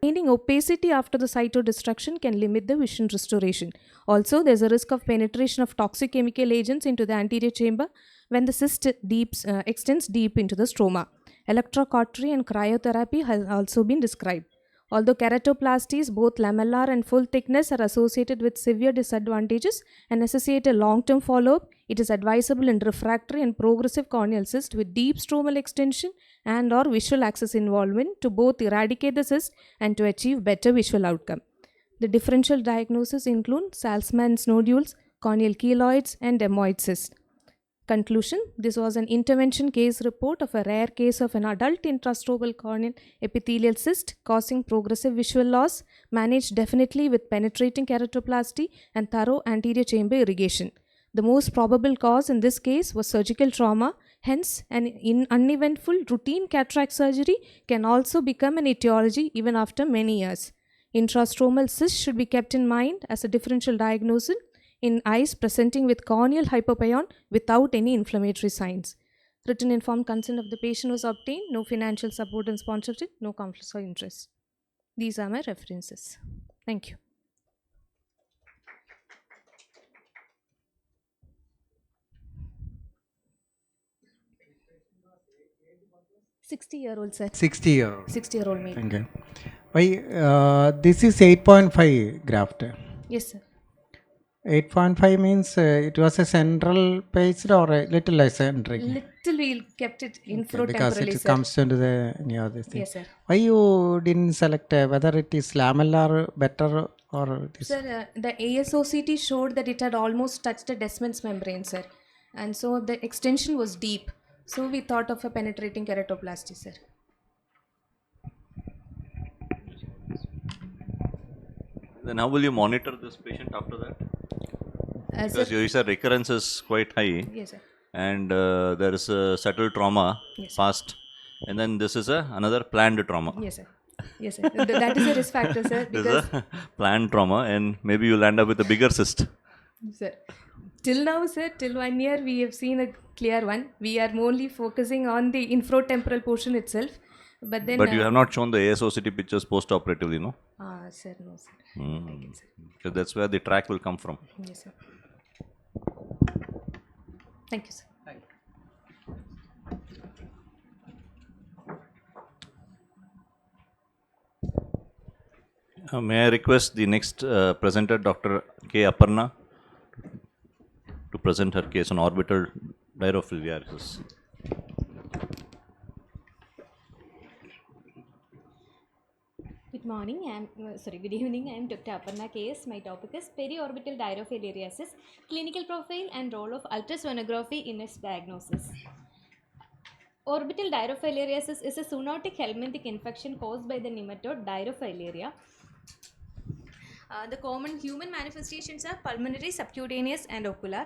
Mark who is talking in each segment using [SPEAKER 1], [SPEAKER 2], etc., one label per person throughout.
[SPEAKER 1] Maintaining opacity after the cytodestruction can limit the vision restoration. Also, there's a risk of penetration of toxic chemical agents into the anterior chamber when the cyst extends deep into the stroma. Electrocautery and cryotherapy has also been described. Although keratoplasties, both lamellar and full thickness, are associated with severe disadvantages and necessitate a long-term follow-up, it is advisable in refractory and progressive corneal cyst with deep stromal extension and or visual axis involvement to both eradicate the cyst and to achieve better visual outcome. The differential diagnoses include Salzmann's nodules, corneal keloids, and dermoid cyst. Conclusion: this was an intervention case report of a rare case of an adult intrastrobal corneal epithelial cyst causing progressive visual loss, managed definitely with penetrating keratoplasty and thorough anterior chamber irrigation. The most probable cause in this case was surgical trauma, hence, an uneventful routine cataract surgery can also become an etiology even after many years. Intrastromal cyst should be kept in mind as a differential diagnosis in eyes presenting with corneal hypopyon without any inflammatory signs. Written informed consent of the patient was obtained, no financial support and sponsorship, no conflicts of interest. These are my references. Thank you. Sir.
[SPEAKER 2] 60-year-old.
[SPEAKER 1] 60-year-old male.
[SPEAKER 2] Okay. Why this is 8.5 graft?
[SPEAKER 1] Yes, sir.
[SPEAKER 2] 8.5 means it was a central paged or a little eccentric?
[SPEAKER 1] Little we kept it infro
[SPEAKER 2] Because
[SPEAKER 1] temporally,
[SPEAKER 2] it
[SPEAKER 1] sir.
[SPEAKER 2] comes into the near this thing.
[SPEAKER 1] Yes, sir.
[SPEAKER 2] Why you didn't select whether it is lamellar better or this?
[SPEAKER 1] Sir, the ASOCT showed that it had almost touched the Descemet's membrane, sir. And so the extension was deep. So we thought of a penetrating keratoplasty, sir.
[SPEAKER 3] Then how will you monitor this patient after that? Because
[SPEAKER 1] Sir,
[SPEAKER 3] you said recurrence is quite high.
[SPEAKER 1] yes, sir.
[SPEAKER 3] And there is a subtle trauma,
[SPEAKER 1] Yes, sir.
[SPEAKER 3] past, and then this is another planned trauma.
[SPEAKER 1] Yes, sir. Yes, sir. That is a risk factor, sir.
[SPEAKER 3] This
[SPEAKER 1] Because,
[SPEAKER 3] is a planned trauma, and maybe you'll end up with a bigger cyst.
[SPEAKER 1] sir, till now, sir, till 1 year, we have seen a clear one. We are only focusing on the infratemporal portion itself. But then.
[SPEAKER 3] But you have not shown the ASOCT pictures post-operatively, no?
[SPEAKER 1] Sir, no, sir.
[SPEAKER 3] Mm. So that's where the track will come from.
[SPEAKER 1] Yes, sir. Thank you, sir.
[SPEAKER 3] May I request the next presenter, Dr. K. Aparna, to present her case on orbital dirophyliasis.
[SPEAKER 4] Good morning, good evening, I am Dr. Aparna KS. My topic is periorbital dirophyliasis, clinical profile and role of ultrasonography in its diagnosis. Orbital dirophyliasis is a zoonotic helminthic infection caused by the nematode Dirophylaria. The common human manifestations are pulmonary, subcutaneous and ocular.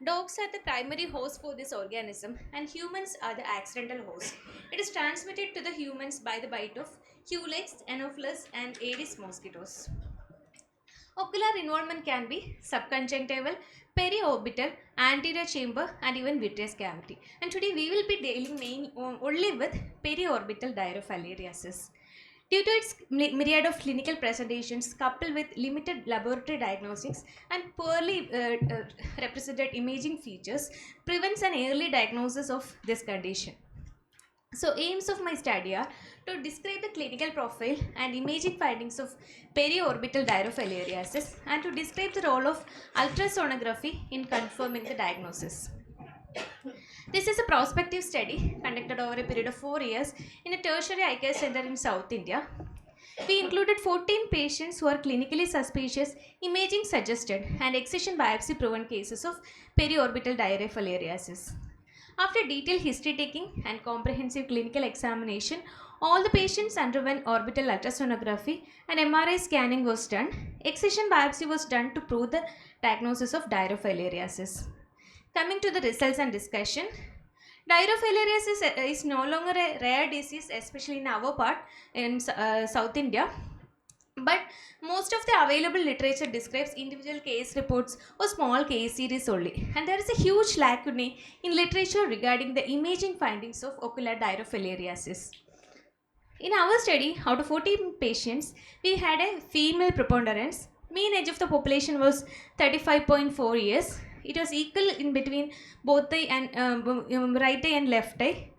[SPEAKER 4] Dogs are the primary host for this organism and humans are the accidental host. It is transmitted to the humans by the bite of Culex, Anopheles and Aedes mosquitoes. Ocular involvement can be subconjunctival, periorbital, anterior chamber and even vitreous cavity. And today we will be dealing only with periorbital dirophyliasis. Due to its myriad of clinical presentations coupled with limited laboratory diagnostics and poorly represented imaging features prevents an early diagnosis of this condition. So aims of my study are to describe the clinical profile and imaging findings of periorbital dirophyliasis and to describe the role of ultrasonography in confirming the diagnosis. This is a prospective study conducted over a period of 4 years in a tertiary eye care center in South India. We included 14 patients who are clinically suspicious, imaging suggested, and excision biopsy proven cases of periorbital dirophyliasis. After detailed history taking and comprehensive clinical examination, all the patients underwent orbital ultrasonography and MRI scanning was done. Excision biopsy was done to prove the diagnosis of dirophyliasis. Coming to the results and discussion, dirophyliasis is no longer a rare disease, especially in our part in South India. But most of the available literature describes individual case reports or small case series only. And there is a huge lacunae in literature regarding the imaging findings of ocular dirophyliasis. In our study, out of 14 patients, we had a female preponderance. Mean age of the population was 35.4 years. It was equal in between both eye and right eye and left eye.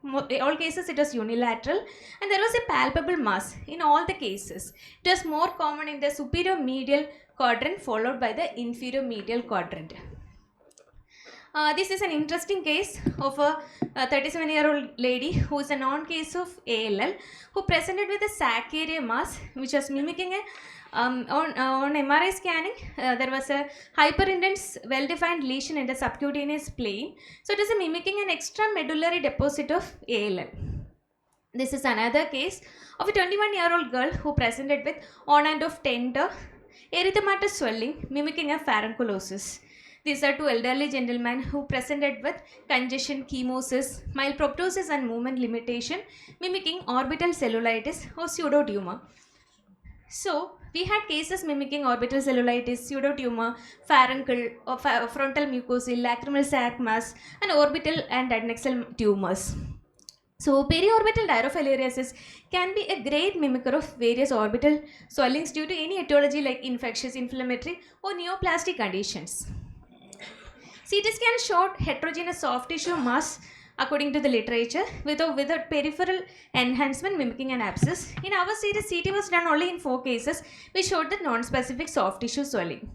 [SPEAKER 4] All cases it was unilateral, and there was a palpable mass in all the cases. It was more common in the superior medial quadrant followed by the inferior medial quadrant. This is an interesting case of a 37-year-old lady who is a known case of ALL who presented with a sac area mass which was mimicking a on MRI scanning. There was a hyperintense well-defined lesion in the subcutaneous plane. So it is a mimicking an extramedullary deposit of ALL. This is another case of a 21-year-old girl who presented with on and off tender erythematous swelling mimicking a pharynculosis. These are two elderly gentlemen who presented with congestion, chemosis, mild proptosis and movement limitation mimicking orbital cellulitis or pseudotumor. So, we had cases mimicking orbital cellulitis, pseudotumor, pharyngeal or frontal mucosal, lacrimal sac mass and orbital and adnexal tumors. So, periorbital diarrhea can be a great mimicker of various orbital swellings due to any etiology like infectious, inflammatory or neoplastic conditions. CT scan showed heterogeneous soft tissue mass according to the literature with a peripheral enhancement mimicking an abscess. In our series, CT was done only in 4 cases which showed the non-specific soft tissue swelling.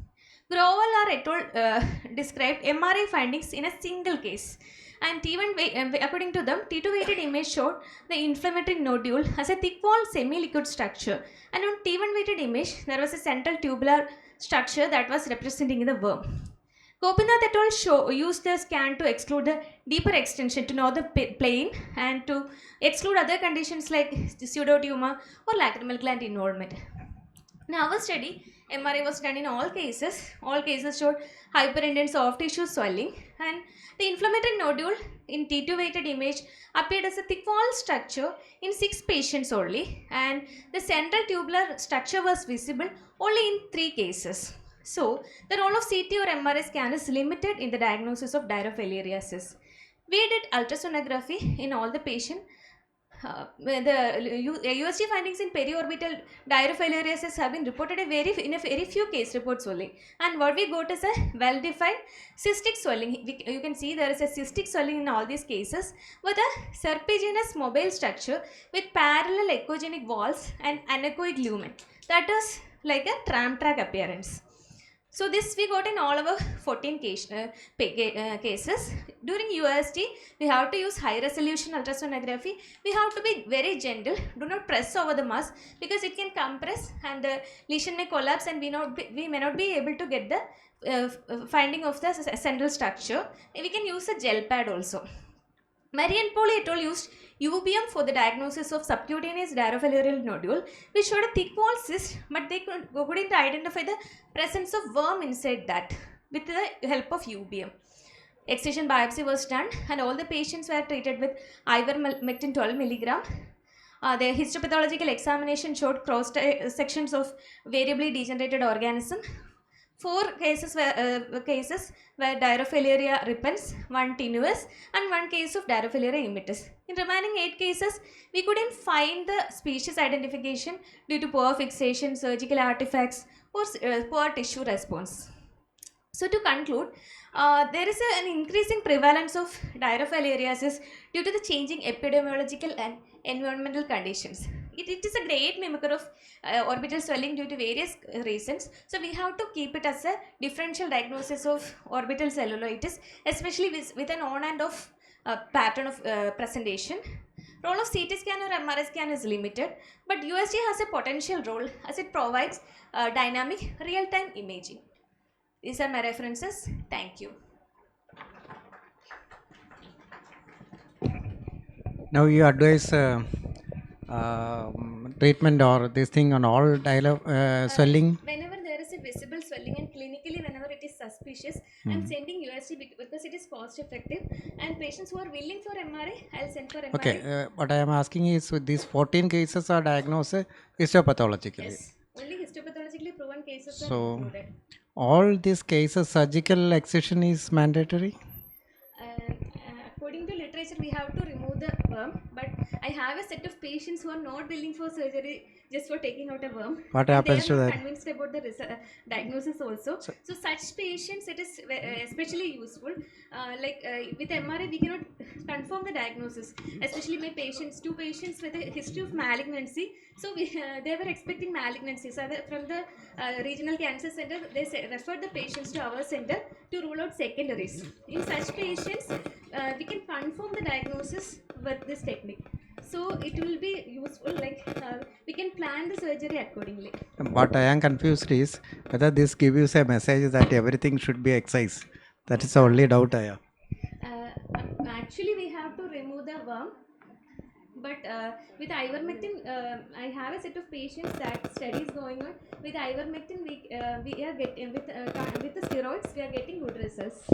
[SPEAKER 4] Grovel et al. Described MRI findings in a single case. And according to them, T2 weighted image showed the inflammatory nodule as a thick walled semi-liquid structure. And on T1 weighted image, there was a central tubular structure that was representing the worm. Gopinath et al. Used the scan to exclude the deeper extension to know the plane and to exclude other conditions like pseudotumor or lacrimal gland involvement. In our study, MRI was done in all cases. All cases showed hyperintense soft tissue swelling, and the inflammatory nodule in T2 weighted image appeared as a thick wall structure in 6 patients only, and the central tubular structure was visible only in 3 cases. So, the role of CT or MRI scan is limited in the diagnosis of diarrhea-filariasis. We did ultrasonography in all the patients. The USG findings in periorbital diarrhea-filariasis have been reported in a very few case reports only. And what we got is a well-defined cystic swelling. You can see there is a cystic swelling in all these cases with a serpiginous mobile structure with parallel echogenic walls and anechoic lumen. That is like a tram track appearance. So this we got in all our 14 cases. During USG, we have to use high resolution ultrasonography. We have to be very gentle. Do not press over the mass because it can compress and the lesion may collapse and we may not be able to get the finding of the central structure. We can use a gel pad also. Mary and Paul et al. Used UBM for the diagnosis of subcutaneous diarrhea-filarial nodule, which showed a thick wall cyst, but they couldn't identify the presence of worm inside that with the help of UBM. Excision biopsy was done, and all the patients were treated with ivermectin 12 milligram. The histopathological examination showed cross sections of variably degenerated organism. 4 cases were diarrhea-filaria repens, 1 tenuous and 1 case of diarrhea-filaria immitis. In remaining 8 cases, we couldn't find the species identification due to poor fixation, surgical artifacts or poor tissue response. So to conclude, there is an increasing prevalence of diarrhea-filariasis due to the changing epidemiological and environmental conditions. It is a great mimicker of orbital swelling due to various reasons. So we have to keep it as a differential diagnosis of orbital cellulitis, especially with an on and off pattern of presentation. Role of CT scan or MRI scan is limited, but USG has a potential role as it provides dynamic real-time imaging. These are my references. Thank you.
[SPEAKER 2] Now you advise treatment or this thing on all swelling.
[SPEAKER 4] Whenever there is a visible swelling and clinically whenever it is suspicious, I'm sending USG because it is cost effective, and patients who are willing for MRI, I'll send for MRI.
[SPEAKER 2] Okay, what I am asking is with these 14 cases are diagnosed histopathologically.
[SPEAKER 4] Yes, only histopathologically proven cases
[SPEAKER 2] So,
[SPEAKER 4] are included.
[SPEAKER 2] all these cases surgical excision is mandatory?
[SPEAKER 4] According to literature, we have to remove the worm, but I have a set of patients who are not willing for surgery just for taking out a worm.
[SPEAKER 2] What
[SPEAKER 4] And
[SPEAKER 2] happens
[SPEAKER 4] they
[SPEAKER 2] to
[SPEAKER 4] are not
[SPEAKER 2] that?
[SPEAKER 4] convinced about the diagnosis also. So such patients, it is especially useful. With MRI, we cannot confirm the diagnosis. Especially my patients, two patients with a history of malignancy. So they were expecting malignancy. So from the regional cancer center, they referred the patients to our center to rule out secondaries. In such patients, we can confirm the diagnosis with this technique. So it will be useful, we can plan the surgery accordingly.
[SPEAKER 2] What I am confused is whether this gives you a message that everything should be excised. That is the only doubt I have.
[SPEAKER 4] Actually, we have to remove the worm. But with ivermectin, I have a set of patients that study is going on. With ivermectin, we are getting with the steroids, we are getting good results.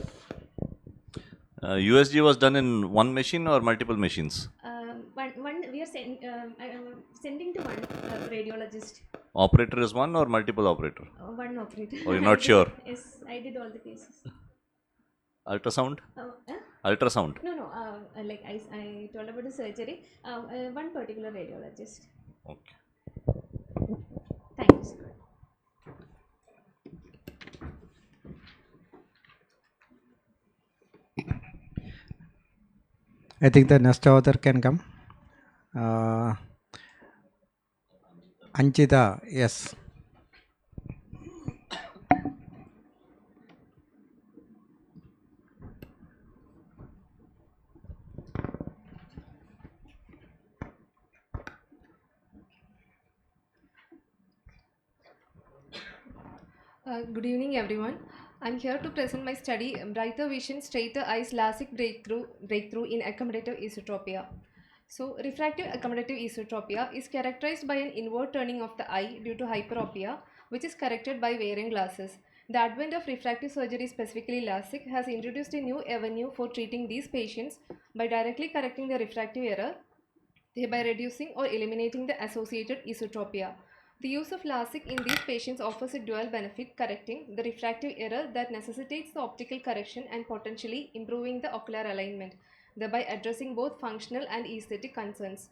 [SPEAKER 3] USG was done in one machine or multiple machines?
[SPEAKER 4] One we are sending to one radiologist.
[SPEAKER 3] Operator is one or multiple operator?
[SPEAKER 4] One operator.
[SPEAKER 3] Oh, you're not sure?
[SPEAKER 4] Yes, I did all the cases.
[SPEAKER 3] Ultrasound?
[SPEAKER 4] Huh?
[SPEAKER 3] Ultrasound?
[SPEAKER 4] No, like I told about the surgery. One particular radiologist.
[SPEAKER 3] Okay.
[SPEAKER 4] Thank you, sir.
[SPEAKER 2] I think the next author can come. Anchita, yes.
[SPEAKER 1] Good evening, everyone. I'm here to present my study, Brighter Vision, Straighter Eyes, LASIK breakthrough in accommodative esotropia. So, refractive accommodative esotropia is characterized by an inward turning of the eye due to hyperopia, which is corrected by wearing glasses. The advent of refractive surgery, specifically LASIK, has introduced a new avenue for treating these patients by directly correcting the refractive error, thereby reducing or eliminating the associated esotropia. The use of LASIK in these patients offers a dual benefit, correcting the refractive error that necessitates the optical correction and potentially improving the ocular alignment, thereby addressing both functional and aesthetic concerns.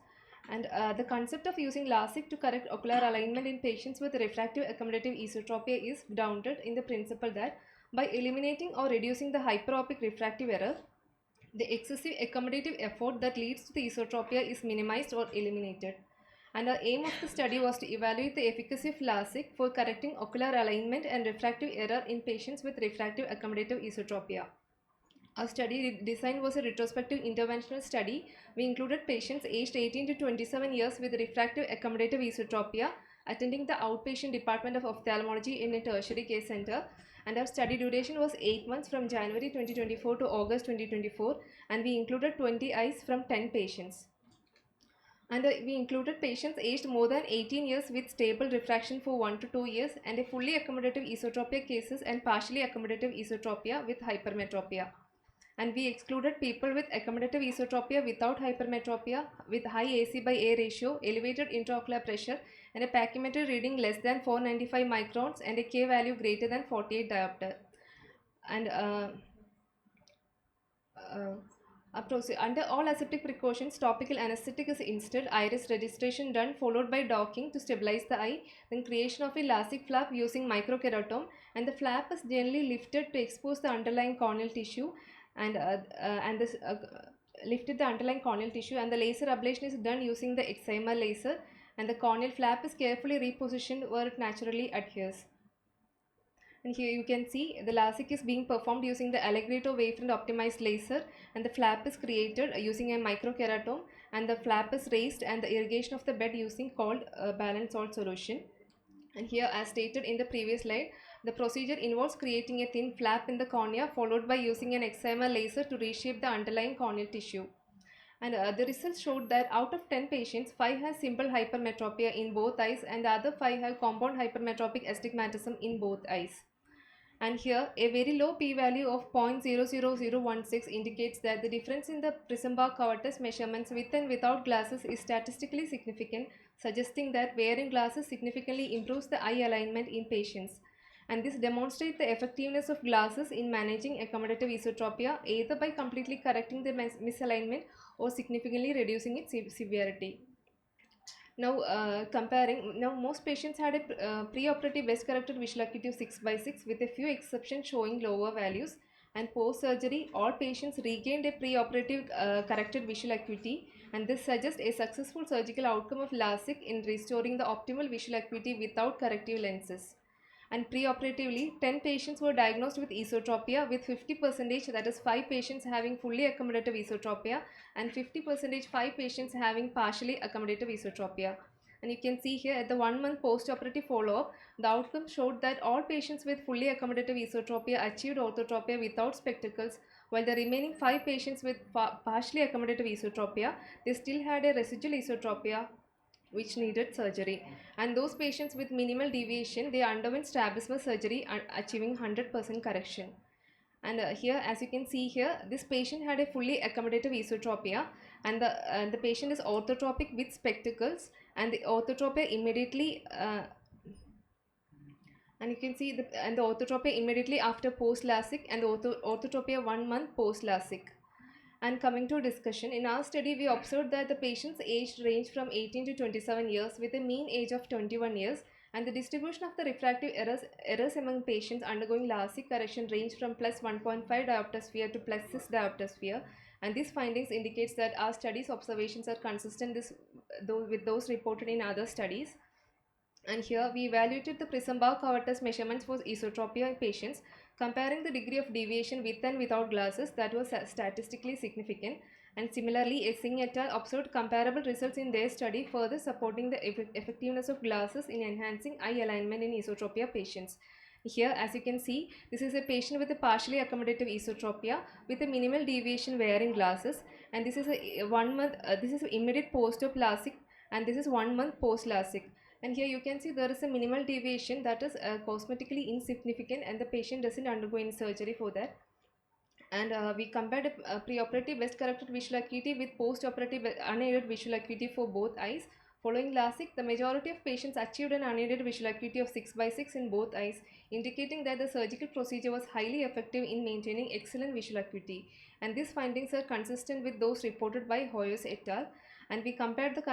[SPEAKER 1] And the concept of using LASIK to correct ocular alignment in patients with refractive accommodative esotropia is grounded in the principle that by eliminating or reducing the hyperopic refractive error, the excessive accommodative effort that leads to the esotropia is minimized or eliminated. And the aim of the study was to evaluate the efficacy of LASIK for correcting ocular alignment and refractive error in patients with refractive accommodative esotropia. Our study design was a retrospective interventional study. We included patients aged 18 to 27 years with refractive accommodative esotropia attending the outpatient department of ophthalmology in a tertiary care center, and our study duration was 8 months from January 2024 to August 2024, and we included 20 eyes from 10 patients. And we included patients aged more than 18 years with stable refraction for 1 to 2 years, and a fully accommodative esotropia cases and partially accommodative esotropia with hypermetropia. And we excluded people with accommodative esotropia without hypermetropia, with high AC by A ratio, elevated intraocular pressure, and a pachymetry reading less than 495 microns and a K value greater than 48 diopter. And under all aseptic precautions, topical anesthetic is instilled, iris registration done, followed by docking to stabilize the eye, then creation of a LASIK flap using microkeratome, and the flap is generally lifted to expose the underlying corneal tissue, and lifted the underlying corneal tissue, and the laser ablation is done using the excimer laser, and the corneal flap is carefully repositioned where it naturally adheres. And here you can see the LASIK is being performed using the Allegretto wavefront optimized laser, and the flap is created using a microkeratome, and the flap is raised and the irrigation of the bed using called balanced salt solution. And here, as stated in the previous slide, the procedure involves creating a thin flap in the cornea followed by using an excimer laser to reshape the underlying corneal tissue. And the results showed that out of 10 patients, 5 have simple hypermetropia in both eyes and the other 5 have compound hypermetropic astigmatism in both eyes. And here, a very low p-value of 0.00016 indicates that the difference in the prism bar cover test measurements with and without glasses is statistically significant, suggesting that wearing glasses significantly improves the eye alignment in patients. And this demonstrates the effectiveness of glasses in managing accommodative esotropia, either by completely correcting the misalignment or significantly reducing its severity. Now, now most patients had a preoperative best corrected visual acuity of 6/6 with a few exceptions showing lower values, and post surgery all patients regained a preoperative corrected visual acuity, and this suggests a successful surgical outcome of LASIK in restoring the optimal visual acuity without corrective lenses. And preoperatively, 10 patients were diagnosed with esotropia, with 50%, that is 5 patients having fully accommodative esotropia, and 50%, 5 patients having partially accommodative esotropia. And you can see here at the 1 month post-operative follow-up, the outcome showed that all patients with fully accommodative esotropia achieved orthotropia without spectacles, while the remaining 5 patients with partially accommodative esotropia, they still had a residual esotropia which needed surgery, and those patients with minimal deviation, they underwent strabismus surgery achieving 100% correction. And here, as you can see here, this patient had a fully accommodative esotropia, and the patient is orthotropic with spectacles, and the orthotropia immediately and you can see the orthotropia immediately after post LASIK, and the orthotropia 1 month post LASIK. And coming to discussion, in our study we observed that the patients' age ranged from 18 to 27 years with a mean age of 21 years, and the distribution of the refractive errors among patients undergoing LASIK correction ranged from plus 1.5 diopter to plus 6 diopter, and these findings indicates that our study's observations are consistent with those reported in other studies. And here we evaluated the Prism-Bar covertest measurements for esotropia in patients, comparing the degree of deviation with and without glasses that was statistically significant. And similarly, Singh et al. Observed comparable results in their study, further supporting the effectiveness of glasses in enhancing eye alignment in esotropia patients. Here, as you can see, this is a patient with a partially accommodative esotropia with a minimal deviation wearing glasses, and this is a 1 month. This is immediate post-op LASIK, and this is 1 month post LASIK. And here you can see there is a minimal deviation that is cosmetically insignificant, and the patient doesn't undergo any surgery for that. And we compared a preoperative best corrected visual acuity with post-operative unaided visual acuity for both eyes. Following LASIK, the majority of patients achieved an unaided visual acuity of 6/6 in both eyes, indicating that the surgical procedure was highly effective in maintaining excellent visual acuity. And these findings are consistent with those reported by Hoyos et al. And we compared the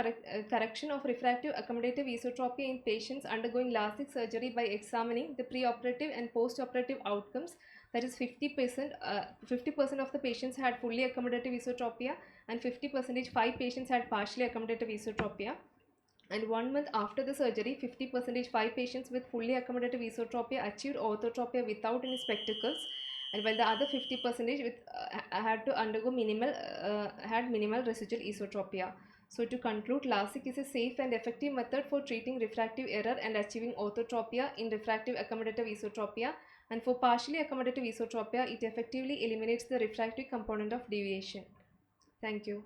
[SPEAKER 1] correction of refractive accommodative esotropia in patients undergoing LASIK surgery by examining the preoperative and postoperative outcomes. That is 50% of the patients had fully accommodative esotropia, and 50%, 5 patients had partially accommodative esotropia. And 1 month after the surgery, 50%, 5 patients with fully accommodative esotropia achieved orthotropia without any spectacles, and while the other 50% with had to undergo minimal residual esotropia. So to conclude, LASIK is a safe and effective method for treating refractive error and achieving orthotropia in refractive accommodative esotropia, and for partially accommodative esotropia, it effectively eliminates the refractive component of deviation. Thank you.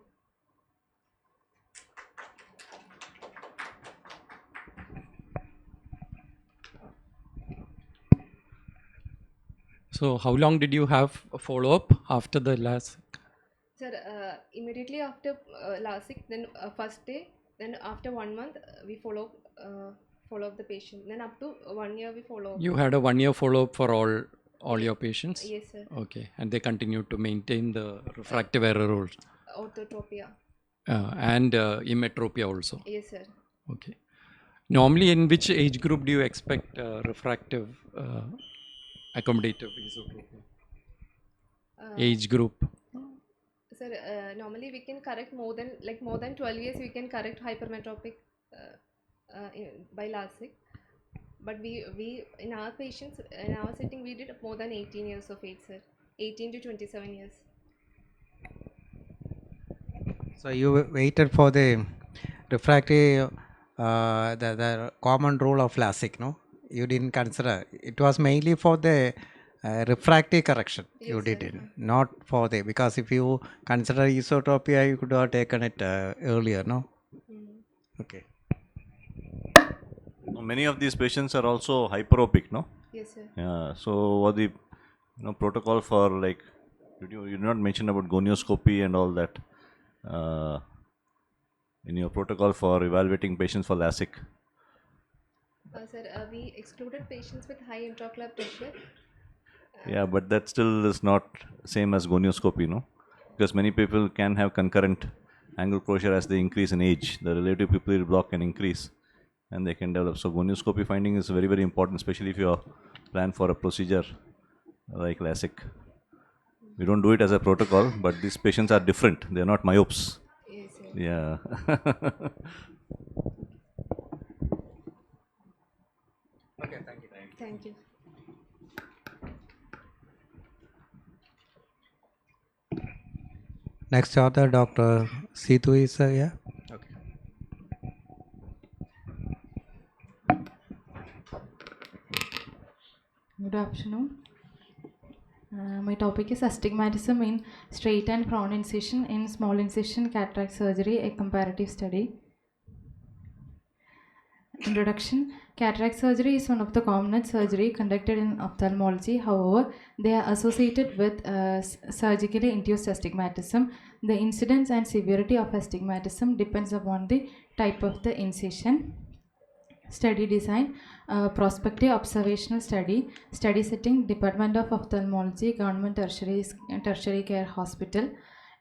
[SPEAKER 5] So how long did you have a follow-up after the last?
[SPEAKER 1] Sir, immediately after LASIK, then first day, then after 1 month, we follow up the patient. Then up to 1 year we follow up.
[SPEAKER 5] You had a 1 year follow-up for all your patients?
[SPEAKER 1] Yes, sir.
[SPEAKER 5] Okay, and they continued to maintain the refractive error also.
[SPEAKER 1] Orthotropia.
[SPEAKER 5] And emmetropia also.
[SPEAKER 1] Yes, sir.
[SPEAKER 5] Okay. Normally, in which age group do you expect refractive accommodative esotropia? Age group?
[SPEAKER 1] Sir, normally we can correct more than 12 years. We can correct hypermetropic by LASIK. But we in our patients, in our setting, we did more than 18 years of age, sir. 18 to 27 years.
[SPEAKER 2] So you waited for the refractive, the common rule of LASIK, no? You didn't consider. It was mainly for the refractive correction.
[SPEAKER 1] Yes,
[SPEAKER 2] You did
[SPEAKER 1] sir.
[SPEAKER 2] it, not for the, because if you consider esotropia, you could have taken it earlier, no? Okay.
[SPEAKER 3] Many of these patients are also hyperopic, no?
[SPEAKER 1] Yes, sir.
[SPEAKER 3] Yeah. So what the protocol for, like, you did not mention about gonioscopy and all that in your protocol for evaluating patients for LASIK?
[SPEAKER 1] Sir, we excluded patients with high intraocular pressure.
[SPEAKER 3] Yeah, but that still is not same as gonioscopy, no? because many people can have concurrent angle closure as they increase in age. The relative pupillary block can increase and they can develop. So gonioscopy finding is very, very important, especially if you plan for a procedure like LASIK. We don't do it as a protocol, but these patients are different. They are not myopes.
[SPEAKER 4] Yes, sir.
[SPEAKER 3] Yeah.
[SPEAKER 4] Thank you.
[SPEAKER 2] Next author, Dr. Situ is here. Okay.
[SPEAKER 6] Good afternoon. My topic is astigmatism in straight and prone incision in small incision cataract surgery, a comparative study. Introduction. Cataract surgery is one of the commonest surgery conducted in ophthalmology. However, they are associated with surgically induced astigmatism. The incidence and severity of astigmatism depends upon the type of the incision. Study design, prospective observational study, study setting, Department of Ophthalmology, Government Tertiary Care Hospital.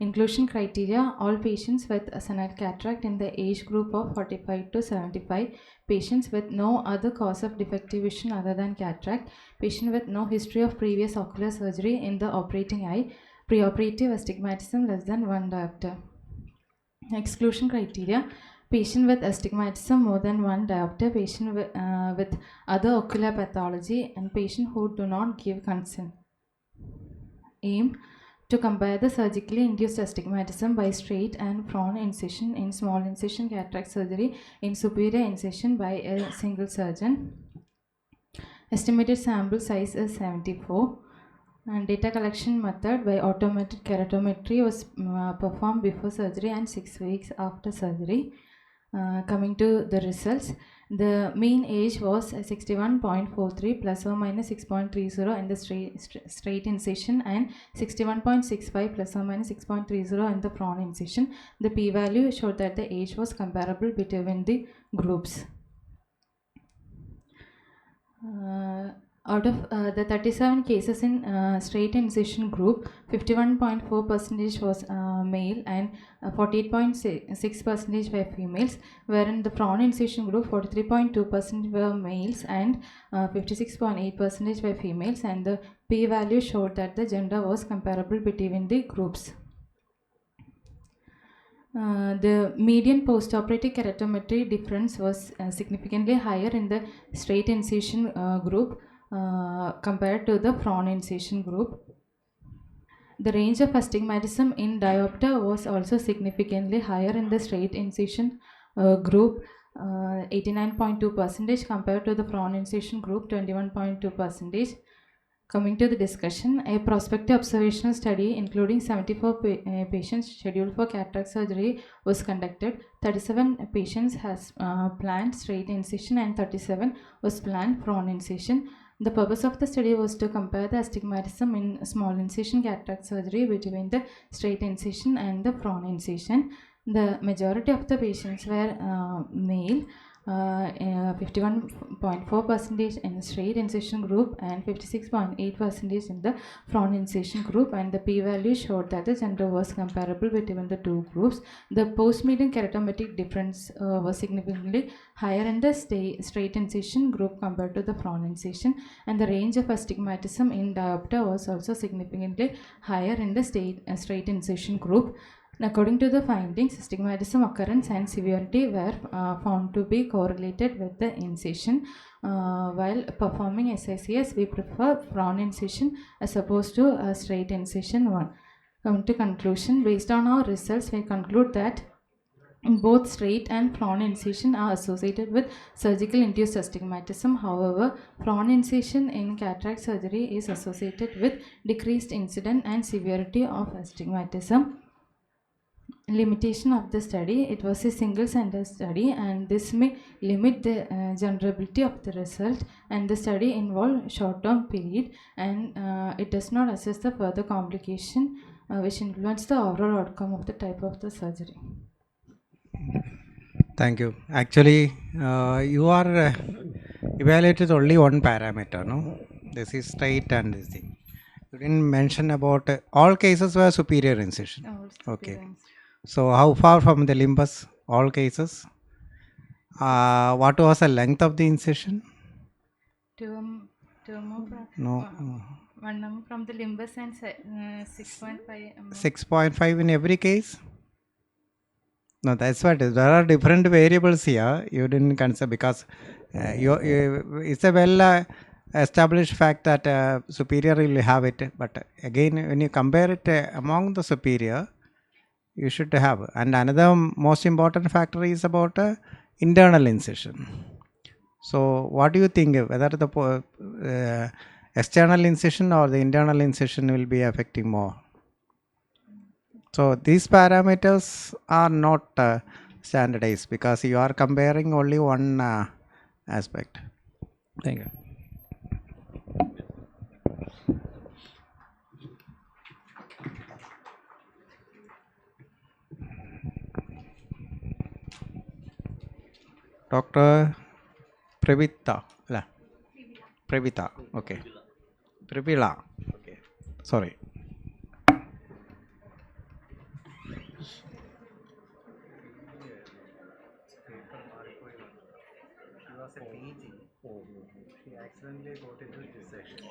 [SPEAKER 6] Inclusion criteria, all patients with senile cataract in the age group of 45 to 75, patients with no other cause of defective vision other than cataract, patient with no history of previous ocular surgery in the operating eye, preoperative astigmatism less than 1 diopter. Exclusion criteria, patient with astigmatism more than 1 diopter, patient with other ocular pathology, and patient who do not give consent. Aim to compare the surgically induced astigmatism by straight and prone incision in small incision cataract surgery in superior incision by a single surgeon. Estimated sample size is 74. And data collection method by automated keratometry was performed before surgery and 6 weeks after surgery. Coming to the results, the mean age was 61.43 plus or minus 6.30 in the straight incision and 61.65 plus or minus 6.30 in the prone incision. The p-value showed that the age was comparable between the groups. Out of the 37 cases in straight incision group, 51.4% was male and 48.6% were females, wherein the prone incision group 43.2% were males and 56.8% were females, and the p-value showed that the gender was comparable between the groups. The median postoperative keratometry difference was significantly higher in the straight incision group compared to the prone incision group. The range of astigmatism in diopter was also significantly higher in the straight incision group, 89.2% compared to the prone incision group, 21.2%. Coming to the discussion, a prospective observational study including 74 patients scheduled for cataract surgery was conducted. 37 patients has planned straight incision and 37 was planned prone incision. The purpose of the study was to compare the astigmatism in small incision cataract surgery between the straight incision and the prone incision. The majority of the patients were male, 51.4% in the straight incision group and 56.8% in the prone incision group, and the p-value showed that the gender was comparable between the two groups. The post-median keratometric difference was significantly higher in the straight incision group compared to the prone incision, and the range of astigmatism in diopter was also significantly higher in the straight incision group. According to the findings, astigmatism occurrence and severity were found to be correlated with the incision. While performing SICS, we prefer prone incision as opposed to straight incision one. Coming to conclusion, based on our results, we conclude that both straight and prone incision are associated with surgical induced astigmatism. However, prone incision in cataract surgery is associated with decreased incidence and severity of astigmatism. Limitation of the study: it was a single center study and this may limit the generability of the result, and the study involved short-term period, and it does not assess the further complication which influence the overall outcome of the type of the surgery.
[SPEAKER 2] Thank you. Actually, you are evaluated only one parameter, no? This is straight and this thing. You didn't mention about all cases were superior incision. Okay. So how far from the limbus? All cases. What was the length of the incision? No.
[SPEAKER 6] 1 from the limbus and 6.5
[SPEAKER 2] 6.5 in every case? No, that's what it is. There are different variables here. You didn't consider because it's a well established fact that superior will have it. But again, when you compare it among the superior, you should have. And another most important factor is about internal incision. So, what do you think whether the external incision or the internal incision will be affecting more? So these parameters are not standardized because you are comparing only one aspect. Thank you. Dr. Pravita. Pravita. Okay. Pravila. Okay. Sorry. She accidentally got into this section.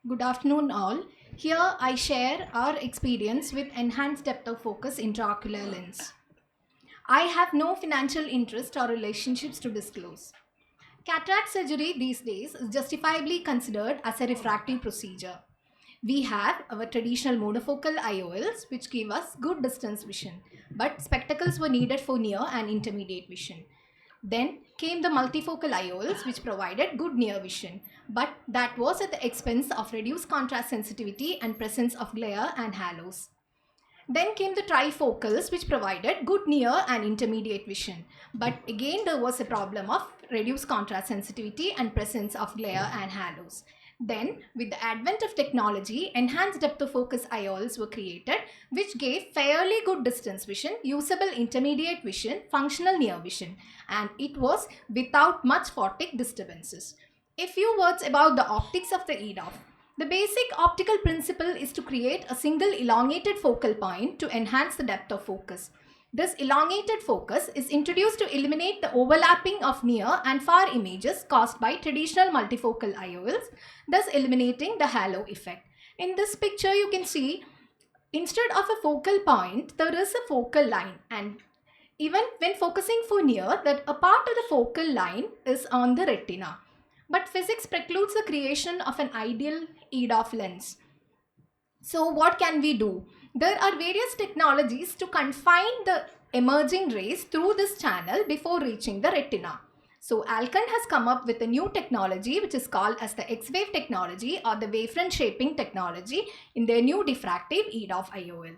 [SPEAKER 7] Good afternoon, all. Here I share our experience with enhanced depth of focus intraocular lens. I have no financial interest or relationships to disclose. Cataract surgery these days is justifiably considered as a refractive procedure. We have our traditional monofocal IOLs, which give us good distance vision, but spectacles were needed for near and intermediate vision. Then came the multifocal IOLs, which provided good near vision, but that was at the expense of reduced contrast sensitivity and presence of glare and halos. Then came the trifocals, which provided good near and intermediate vision, but again there was a problem of reduced contrast sensitivity and presence of glare and halos. Then, with the advent of technology, enhanced depth of focus IOLs were created, which gave fairly good distance vision, usable intermediate vision, functional near vision, and it was without much photic disturbances. A few words about the optics of the EDOF. The basic optical principle is to create a single elongated focal point to enhance the depth of focus. This elongated focus is introduced to eliminate the overlapping of near and far images caused by traditional multifocal IOLs, thus eliminating the halo effect. In this picture, you can see instead of a focal point, there is a focal line, and even when focusing for near, that a part of the focal line is on the retina. But physics precludes the creation of an ideal EDOF lens. So what can we do? There are various technologies to confine the emerging rays through this channel before reaching the retina. So Alcon has come up with a new technology which is called as the X-wave technology or the wavefront shaping technology in their new diffractive EDOF IOL.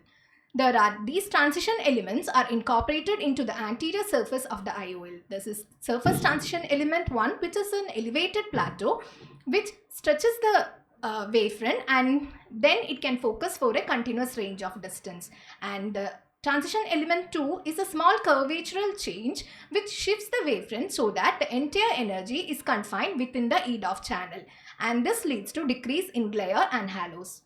[SPEAKER 7] These transition elements are incorporated into the anterior surface of the IOL. This is surface transition element 1, which is an elevated plateau which stretches the wavefront, and then it can focus for a continuous range of distance. And transition element 2 is a small curvatural change which shifts the wavefront so that the entire energy is confined within the EDOF channel, and this leads to decrease in glare and halos.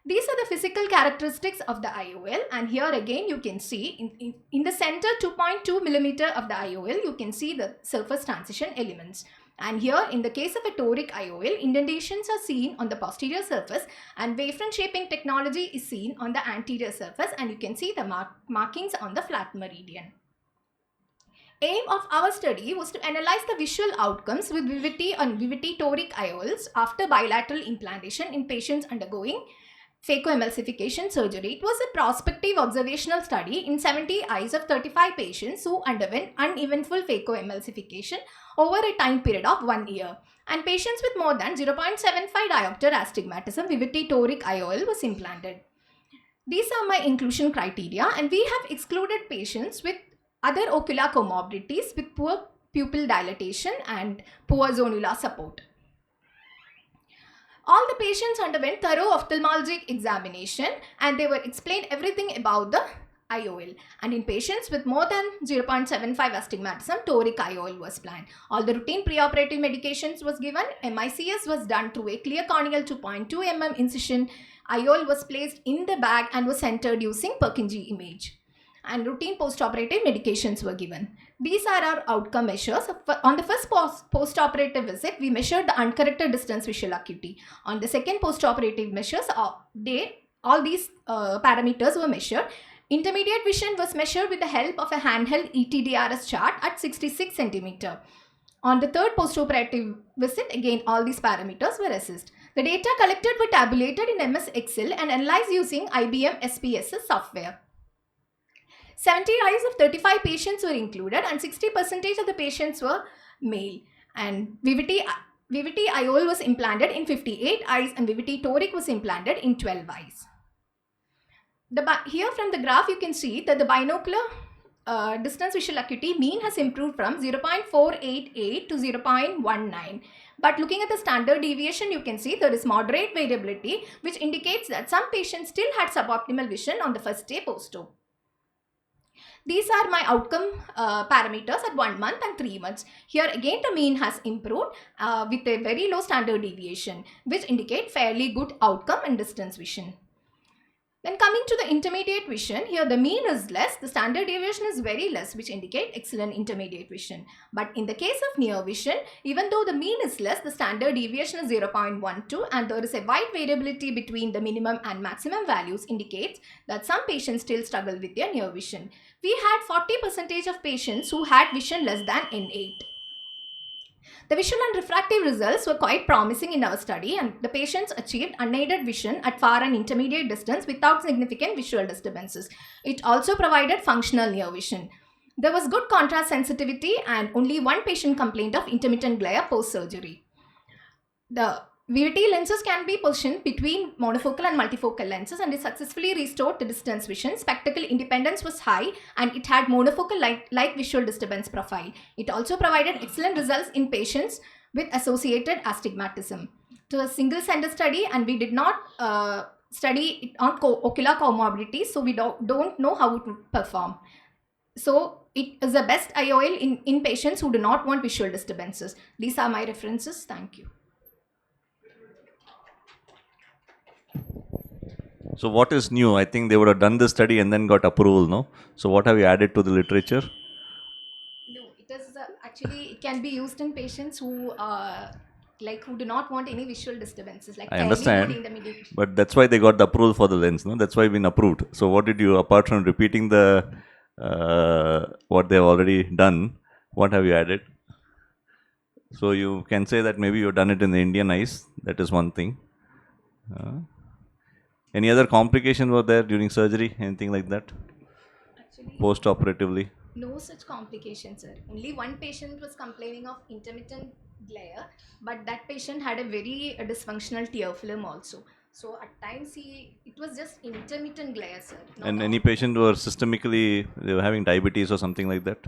[SPEAKER 7] These are the physical characteristics of the IOL, and here again you can see in the center 2.2 millimeter of the IOL, you can see the surface transition elements. And here in the case of a toric IOL, indentations are seen on the posterior surface and wavefront shaping technology is seen on the anterior surface, and you can see the markings on the flat meridian. Aim of our study was to analyze the visual outcomes with Vivity and Vivity toric IOLs after bilateral implantation in patients undergoing phacoemulsification surgery. It was a prospective observational study in 70 eyes of 35 patients who underwent uneventful phacoemulsification over a time period of 1 year. And patients with more than 0.75 diopter astigmatism, Vivity toric IOL was implanted. These are my inclusion criteria, and we have excluded patients with other ocular comorbidities with poor pupil dilatation and poor zonular support. All the patients underwent thorough ophthalmologic examination, and they were explained everything about the IOL, and in patients with more than 0.75 astigmatism, toric IOL was planned. All the routine preoperative medications was given. MICS was done through a clear corneal 2.2 mm incision. IOL was placed in the bag and was centered using Purkinje image. And routine postoperative medications were given. These are our outcome measures. On the first postoperative visit, we measured the uncorrected distance visual acuity. On the second postoperative measures, all these parameters were measured. Intermediate vision was measured with the help of a handheld ETDRS chart at 66 cm. On the third postoperative visit, again all these parameters were assessed. The data collected were tabulated in MS Excel and analyzed using IBM SPSS software. 70 eyes of 35 patients were included and 60% of the patients were male. And Vivity IOL was implanted in 58 eyes and Vivity Toric was implanted in 12 eyes. Here from the graph you can see that the binocular distance visual acuity mean has improved from 0.488 to 0.19. But looking at the standard deviation, you can see there is moderate variability, which indicates that some patients still had suboptimal vision on the first day post-op. These are my outcome parameters at 1 month and 3 months. Here again the mean has improved with a very low standard deviation, which indicate fairly good outcome and distance vision. Then coming to the intermediate vision, here the mean is less, the standard deviation is very less, which indicate excellent intermediate vision. But in the case of near vision, even though the mean is less, the standard deviation is 0.12 and there is a wide variability between the minimum and maximum values indicates that some patients still struggle with their near vision. We had 40% of patients who had vision less than N8. The visual and refractive results were quite promising in our study and the patients achieved unaided vision at far and intermediate distance without significant visual disturbances. It also provided functional near vision. There was good contrast sensitivity and only one patient complained of intermittent glare post-surgery. The VVT lenses can be positioned between monofocal and multifocal lenses and it successfully restored the distance vision. Spectacle independence was high and it had monofocal light visual disturbance profile. It also provided excellent results in patients with associated astigmatism. It was a single center study and we did not study it on ocular comorbidities, so we don't know how it would perform. So it is the best IOL in patients who do not want visual disturbances. These are my references. Thank you.
[SPEAKER 3] So what is new? I think they would have done this study and then got approval, no? So what have you added to the literature?
[SPEAKER 7] No, it is actually it can be used in patients who who do not want any visual disturbances. Like
[SPEAKER 3] I understand,
[SPEAKER 7] intermediate.
[SPEAKER 3] but that's why they got the approval for the lens, no? That's why been approved. So what did you, apart from repeating the what they've already done, what have you added? So you can say that maybe you've done it in the Indian eyes. That is one thing. Any other complications were there during surgery? Anything like that?
[SPEAKER 7] Actually,
[SPEAKER 3] post-operatively?
[SPEAKER 7] No such complications, sir. Only one patient was complaining of intermittent glare, but that patient had a very dysfunctional tear film also. So at times it was just intermittent glare, sir.
[SPEAKER 3] And any patient who were systemically, they were having diabetes or something like that?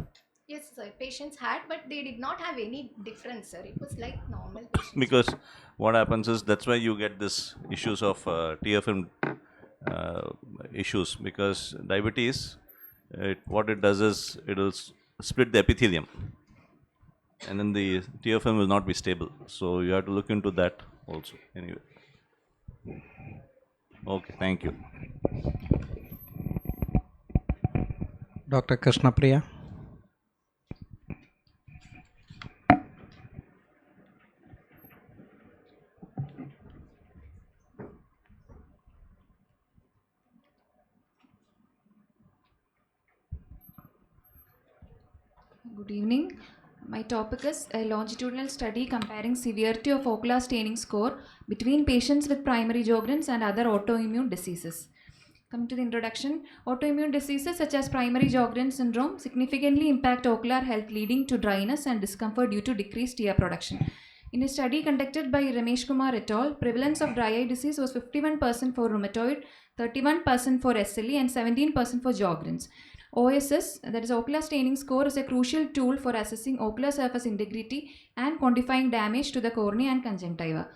[SPEAKER 7] Yes, sir. Patients had, but they did not have any difference, sir. It was like normal patients.
[SPEAKER 3] Because what happens is, that's why you get this issues of tear film issues, because diabetes, what it does is, it will split the epithelium and then the tear film will not be stable. So you have to look into that also. Anyway. Okay, thank you.
[SPEAKER 2] Dr. Krishnapriya.
[SPEAKER 8] Good evening. My topic is a longitudinal study comparing severity of ocular staining score between patients with primary Sjogren's and other autoimmune diseases. Coming to the introduction, autoimmune diseases such as primary Sjogren's syndrome significantly impact ocular health, leading to dryness and discomfort due to decreased tear production. In a study conducted by Ramesh Kumar et al., prevalence of dry eye disease was 51% for rheumatoid, 31% for SLE, and 17% for Sjogren's. OSS, that is ocular staining score, is a crucial tool for assessing ocular surface integrity and quantifying damage to the cornea and conjunctiva.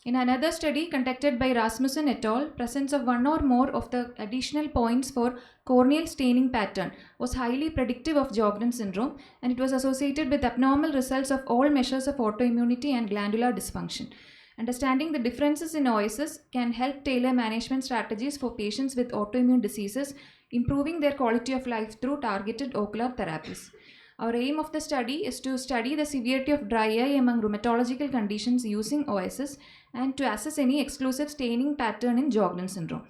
[SPEAKER 8] In another study conducted by Rasmussen et al., presence of one or more of the additional points for corneal staining pattern was highly predictive of Sjogren's syndrome, and it was associated with abnormal results of all measures of autoimmunity and glandular dysfunction. Understanding the differences in OSS can help tailor management strategies for patients with autoimmune diseases, improving their quality of life through targeted ocular therapies. Our aim of the study is to study the severity of dry eye among rheumatological conditions using OSS and to assess any exclusive staining pattern in Sjogren's syndrome.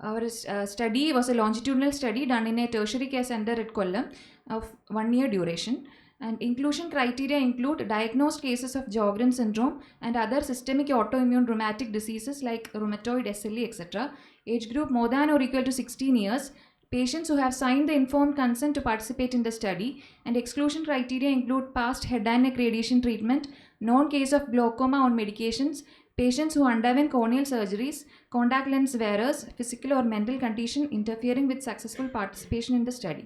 [SPEAKER 8] Our study was a longitudinal study done in a tertiary care center at Kollam of 1 year duration. And inclusion criteria include diagnosed cases of Sjogren's syndrome and other systemic autoimmune rheumatic diseases like rheumatoid SLE, etc. Age group more than or equal to 16 years. Patients who have signed the informed consent to participate in the study, and exclusion criteria include past head and neck radiation treatment, known case of glaucoma on medications, patients who underwent corneal surgeries, contact lens wearers, physical or mental condition interfering with successful participation in the study.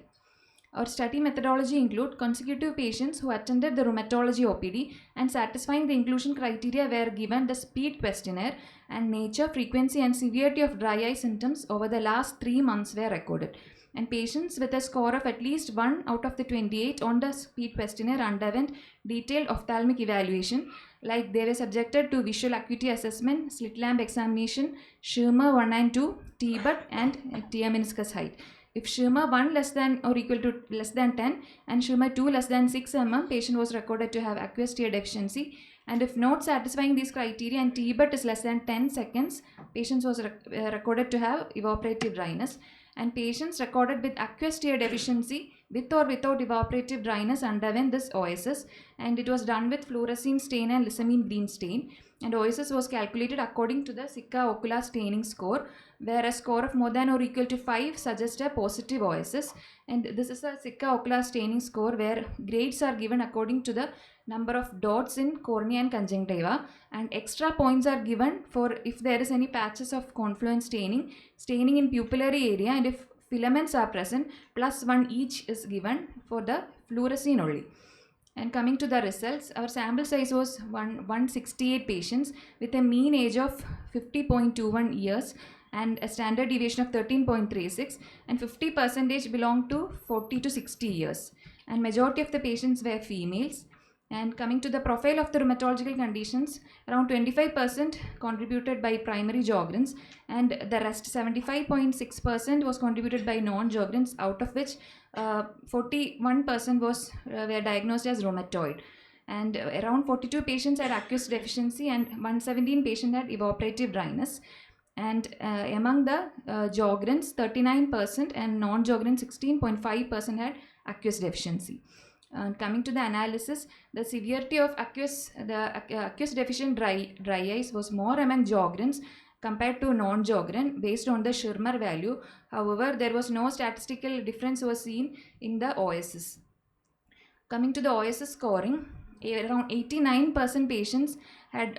[SPEAKER 8] Our study methodology include consecutive patients who attended the rheumatology OPD and satisfying the inclusion criteria were given the speed questionnaire, and nature, frequency and severity of dry eye symptoms over the last 3 months were recorded. And patients with a score of at least 1 out of the 28 on the speed questionnaire underwent detailed ophthalmic evaluation, like they were subjected to visual acuity assessment, slit lamp examination, Schirmer 1 and 2, T-BUT and TM meniscus height. If Schirmer 1 less than or equal to less than 10 and Schirmer 2 less than 6 mm, patient was recorded to have aqueous tear deficiency. And if not satisfying these criteria and T-BUT is less than 10 seconds, patients was recorded to have evaporative dryness. And patients recorded with aqueous tear deficiency with or without evaporative dryness underwent this OSS, and it was done with fluorescein stain and lissamine green stain. And OSS was calculated according to the Sika ocular staining score, where a score of more than or equal to 5 suggests a positive OSS. And this is a Sika ocular staining score where grades are given according to the number of dots in cornea and conjunctiva, and extra points are given for if there is any patches of confluent staining in pupillary area, and if filaments are present, +1 each is given for the fluorescein only. And coming to the results, our sample size was 168 patients with a mean age of 50.21 years and a standard deviation of 13.36, and 50% belonged to 40 to 60 years, and majority of the patients were females. And coming to the profile of the rheumatological conditions, around 25% contributed by primary Sjogren's, and the rest 75.6% was contributed by non-Sjogren's, out of which 41% were diagnosed as rheumatoid. And around 42 patients had aqueous deficiency and 117 patients had evaporative dryness. And among the Sjogren's, 39% and non-Sjogren's 16.5% had aqueous deficiency. Coming to the analysis, the severity of aqueous deficient dry eyes was more among Sjogren's compared to non-Sjogren based on the Schirmer value. However, there was no statistical difference was seen in the OSS. Coming to the OSS scoring, around 89% patients had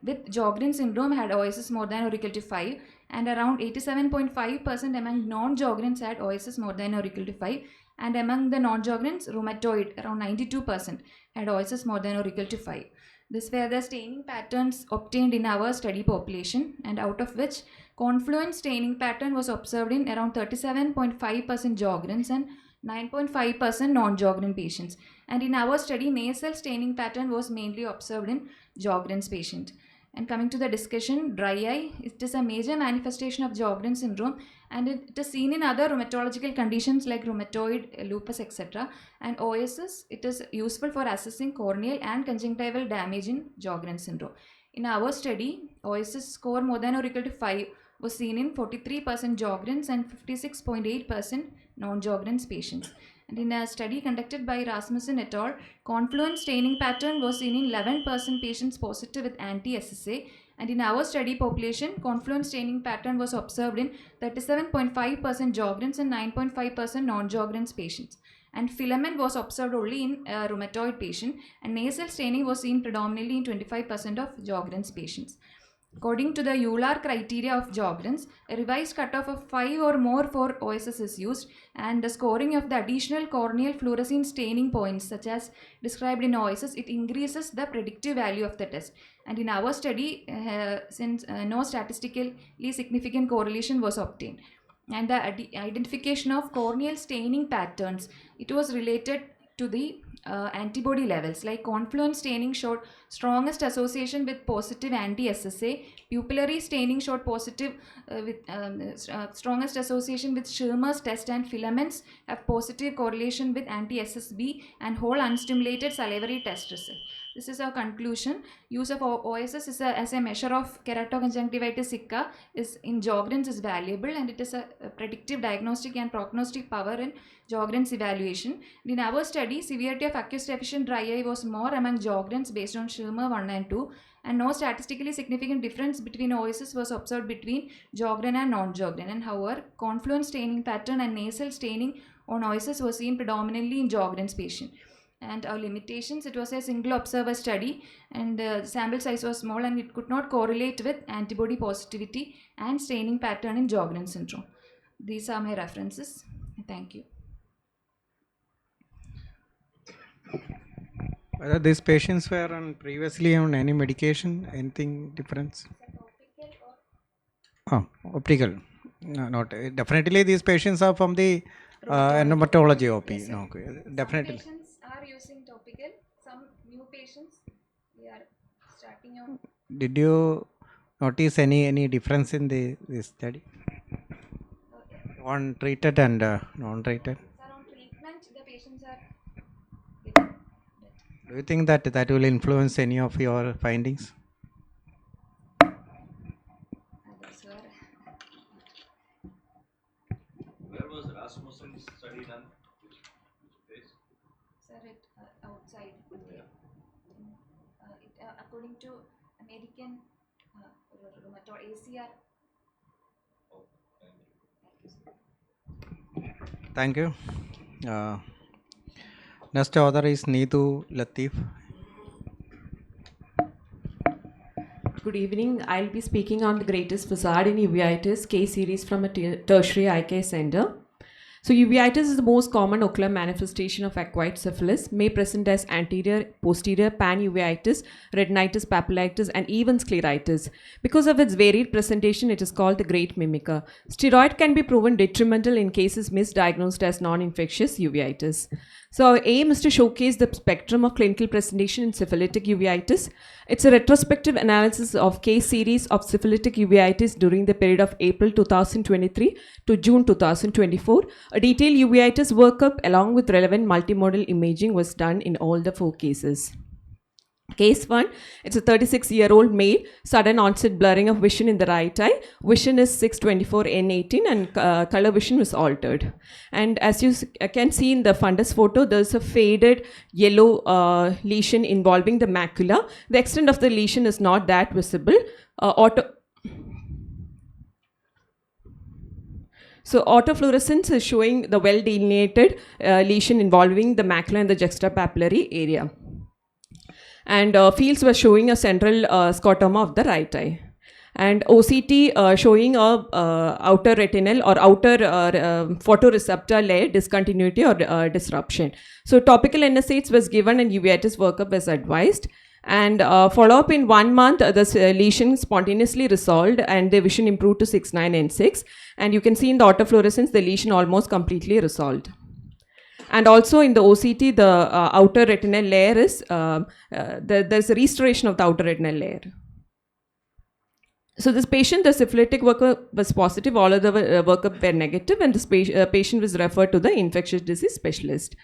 [SPEAKER 8] with Sjogren's syndrome had OSS more than or equal to 5, and around 87.5% among non-Sjogren's had OSS more than or equal to 5. And among the non-Sjogren's, rheumatoid, around 92% had OSS more than or equal to 5. These were the staining patterns obtained in our study population, and out of which confluent staining pattern was observed in around 37.5% Sjogren's and 9.5% non-Sjogren patients. And in our study, nasal staining pattern was mainly observed in Sjogren's patient. And coming to the discussion, dry eye, it is a major manifestation of Sjogren's syndrome, and it is seen in other rheumatological conditions like rheumatoid, lupus, etc. And OSS, it is useful for assessing corneal and conjunctival damage in Sjogren's syndrome. In our study, OSS score more than or equal to 5 was seen in 43% Sjogren's and 56.8% non-Sjogren's patients. And in a study conducted by Rasmussen et al., confluent staining pattern was seen in 11% patients positive with anti-SSA. And in our study population, confluent staining pattern was observed in 37.5% Sjogren's and 9.5% non-Sjogren's patients. And filament was observed only in a rheumatoid patient, and nasal staining was seen predominantly in 25% of Sjogren's patients. According to the Euler criteria of Jogrens, a revised cutoff of 5 or more for OSS is used, and the scoring of the additional corneal fluorescein staining points, such as described in OSS, it increases the predictive value of the test. And in our study, since no statistically significant correlation was obtained, and the identification of corneal staining patterns, it was related to the antibody levels. Like confluent staining showed strongest association with positive anti-SSA, pupillary staining showed positive with strongest association with Schirmer's test, and filaments have positive correlation with anti-SSB and whole unstimulated salivary test result. This is our conclusion. Use of OSS is as a measure of keratoconjunctivitis sicca is in Jogrens is valuable, and it is a predictive diagnostic and prognostic power in Jogrens evaluation. In our study, severity of acute deficient dry eye was more among Jogrens based on Schirmer 1 and 2, and no statistically significant difference between OSS was observed between Jogren and non-Jogren. And however, confluent staining pattern and nasal staining on OSS was seen predominantly in Jogren's patient. And our limitations, it was a single observer study, and the sample size was small, and it could not correlate with antibody positivity and staining pattern in Jogren syndrome. These are my references. Thank you.
[SPEAKER 2] Whether these patients were previously on any medication, anything difference? Oh, optical. No, not definitely. These patients are from the endometology OP.
[SPEAKER 8] Yes,
[SPEAKER 2] No, okay, definitely.
[SPEAKER 8] Some patients are using topical. Some new patients, we are starting on.
[SPEAKER 2] Did you notice any difference in this study? On treated and non-treated.
[SPEAKER 8] Sir, on treatment, the patients are getting better.
[SPEAKER 2] Do you think that will influence any of your findings?
[SPEAKER 8] Sir,
[SPEAKER 3] Where was Rasmussen's study done?
[SPEAKER 8] sir, it outside. According to American rheumatoid ACR.
[SPEAKER 2] Thank you. Next author is Neetu Latif.
[SPEAKER 9] Good evening. I'll be speaking on the greatest facade in uveitis case series from a tertiary eye care center. So uveitis is the most common ocular manifestation of acquired syphilis, may present as anterior, posterior panuveitis, retinitis, papillitis, and even scleritis. Because of its varied presentation, it is called the great mimicker. Steroid can be proven detrimental in cases misdiagnosed as non-infectious uveitis. So our aim is to showcase the spectrum of clinical presentation in syphilitic uveitis. It's a retrospective analysis of case series of syphilitic uveitis during the period of April 2023 to June 2024. A detailed uveitis workup along with relevant multimodal imaging was done in all the 4 cases. Case 1, it's a 36-year-old male, sudden onset blurring of vision in the right eye. Vision is 624N18 and color vision was altered. And as you can see in the fundus photo, there's a faded yellow lesion involving the macula. The extent of the lesion is not that visible. So autofluorescence is showing the well delineated lesion involving the macula and the juxtapapillary area. And fields were showing a central scotoma of the right eye. And OCT showing a outer retinal or outer photoreceptor layer discontinuity or disruption. So topical NSAIDs was given and uveitis workup was advised. And follow-up in 1 month, the lesion spontaneously resolved and the vision improved to 6/9/6. And you can see in the autofluorescence, the lesion almost completely resolved. And also in the OCT, the outer retinal layer is, there's a restoration of the outer retinal layer. So this patient, the syphilitic workup was positive, all of the workup were negative, and this patient was referred to the infectious disease specialist.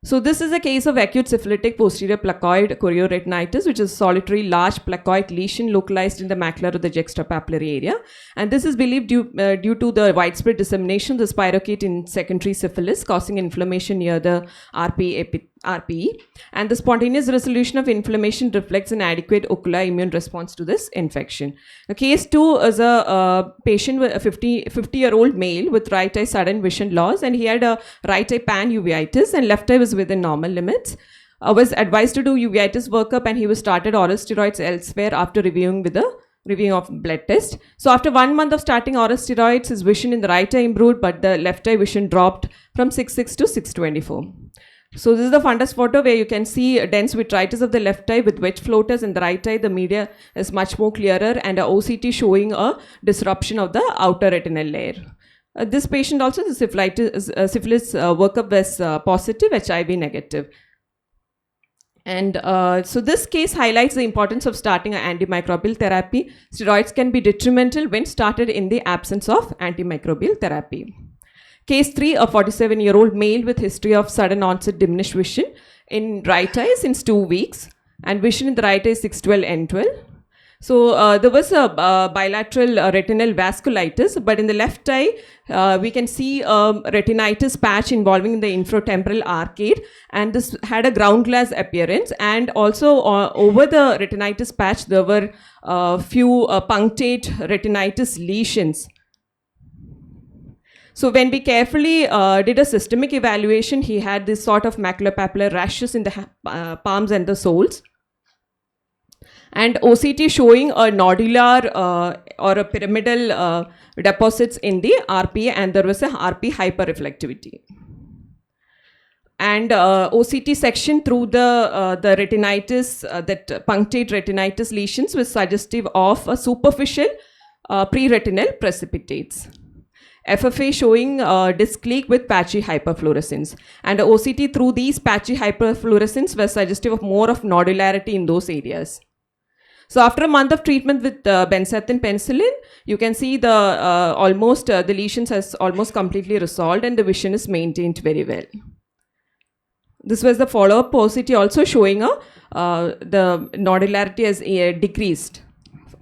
[SPEAKER 9] So this is a case of acute syphilitic posterior placoid chorioretinitis, which is solitary large placoid lesion localized in the macular of the juxtapapillary area. And this is believed due to the widespread dissemination of the spirochete in secondary syphilis, causing inflammation near the RPE. And the spontaneous resolution of inflammation reflects an adequate ocular immune response to this infection. Case 2 is a patient with a 50-year-old male with right eye sudden vision loss, and he had a right eye panuveitis and left eye was within normal limits. Was advised to do uveitis workup, and he was started oral steroids elsewhere after reviewing with the reviewing of blood test. So after 1 month of starting oral steroids, his vision in the right eye improved, but the left eye vision dropped from 6.6 to 6.24. So this is the fundus photo where you can see dense vitritis of the left eye with wedge floaters, and the right eye, the media is much more clearer, and a OCT showing a disruption of the outer retinal layer. This patient also, the syphilis workup was positive, HIV negative. And so this case highlights the importance of starting an antimicrobial therapy. Steroids can be detrimental when started in the absence of antimicrobial therapy. Case 3, a 47-year-old male with history of sudden onset diminished vision in right eye since 2 weeks, and vision in the right eye is 612 N12. So there was a bilateral retinal vasculitis, but in the left eye, we can see a retinitis patch involving the infratemporal arcade, and this had a ground glass appearance. And also over the retinitis patch, there were few punctate retinitis lesions. So when we carefully did a systemic evaluation, he had this sort of maculopapular rashes in the palms and the soles. And OCT showing a nodular or a pyramidal deposits in the RPA, and there was a RP hyperreflectivity. And OCT section through the retinitis, that punctate retinitis lesions was suggestive of a superficial pre-retinal precipitates. FFA showing disc leak with patchy hyperfluorescence, and OCT through these patchy hyperfluorescence was suggestive of more of nodularity in those areas. So after a month of treatment with benzathine penicillin, you can see the lesions has almost completely resolved, and the vision is maintained very well. This was the follow-up OCT also showing the nodularity has decreased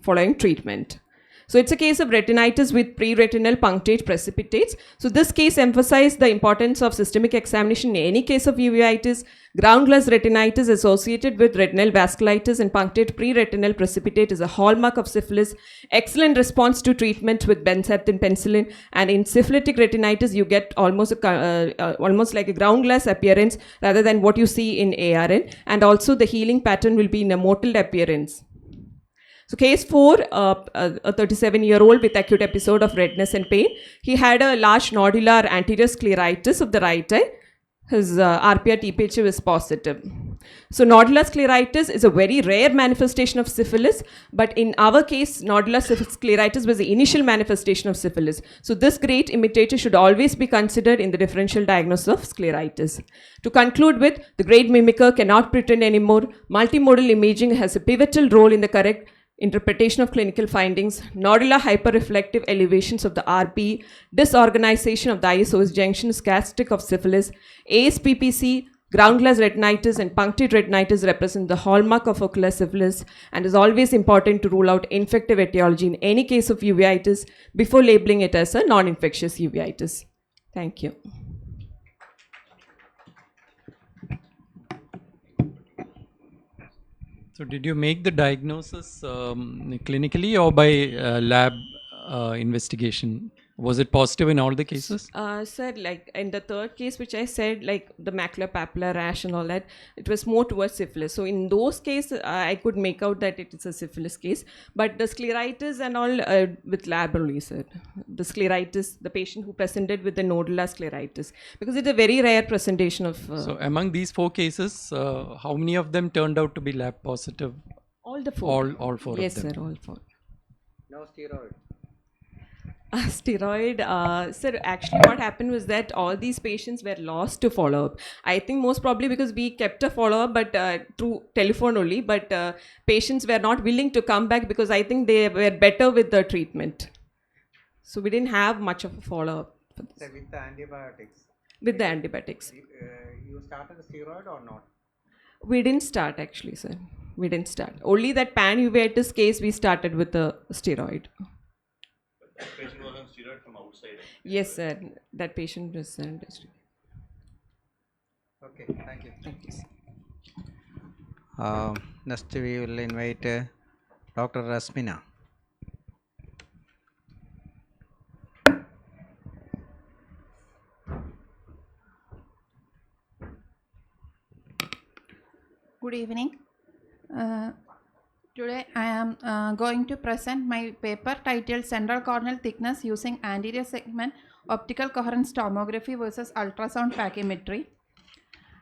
[SPEAKER 9] following treatment. So it's a case of retinitis with pre-retinal punctate precipitates. So this case emphasized the importance of systemic examination in any case of uveitis. Ground glass retinitis associated with retinal vasculitis and punctate pre-retinal precipitate is a hallmark of syphilis. Excellent response to treatment with benzathine penicillin, and in syphilitic retinitis you get almost like a ground glass appearance rather than what you see in ARN, and also the healing pattern will be in a mottled appearance. So case 4, a 37-year-old with acute episode of redness and pain. He had a large nodular anterior scleritis of the right eye. His RPR TPHA was positive. So nodular scleritis is a very rare manifestation of syphilis, but in our case, nodular scleritis was the initial manifestation of syphilis. So this great imitator should always be considered in the differential diagnosis of scleritis. To conclude with, the great mimicker cannot pretend anymore. Multimodal imaging has a pivotal role in the correct interpretation of clinical findings. Nodular hyperreflective elevations of the RP, disorganization of the ISOS junction is characteristic of syphilis. ASPPC, ground glass retinitis and punctate retinitis represent the hallmark of ocular syphilis, and is always important to rule out infective etiology in any case of uveitis before labeling it as a non-infectious uveitis. Thank you.
[SPEAKER 5] So did you make the diagnosis clinically or by lab investigation? Was it positive in all the cases?
[SPEAKER 9] Sir, like in the third case, which I said, like the maculopapular rash and all that, it was more towards syphilis. So in those cases, I could make out that it is a syphilis case. But the scleritis and all with lab only, sir. The scleritis, the patient who presented with the nodular scleritis, because it's a very rare presentation of.
[SPEAKER 5] So among these 4 cases, how many of them turned out to be lab positive?
[SPEAKER 9] All the 4.
[SPEAKER 5] All 4
[SPEAKER 9] yes,
[SPEAKER 5] of them.
[SPEAKER 9] Yes, sir, all 4.
[SPEAKER 2] No steroid.
[SPEAKER 9] Steroid, sir, actually what happened was that all these patients were lost to follow-up. I think most probably because we kept a follow-up, but through telephone only, but patients were not willing to come back because I think they were better with the treatment. So we didn't have much of a follow-up.
[SPEAKER 2] So with the antibiotics?
[SPEAKER 9] With the antibiotics.
[SPEAKER 2] You started the steroid or not?
[SPEAKER 9] We didn't start actually, sir. We didn't start. Only that pan-uveitis case we started with the steroid.
[SPEAKER 3] That patient was on steroid from outside.
[SPEAKER 9] Yes, sir. That patient was
[SPEAKER 2] Okay, thank you.
[SPEAKER 9] Thank you,
[SPEAKER 2] sir. Next we will invite Dr. Rasmina.
[SPEAKER 10] Good evening. Today I am going to present my paper titled Central Corneal Thickness Using Anterior Segment Optical Coherence Tomography versus Ultrasound Pachymetry.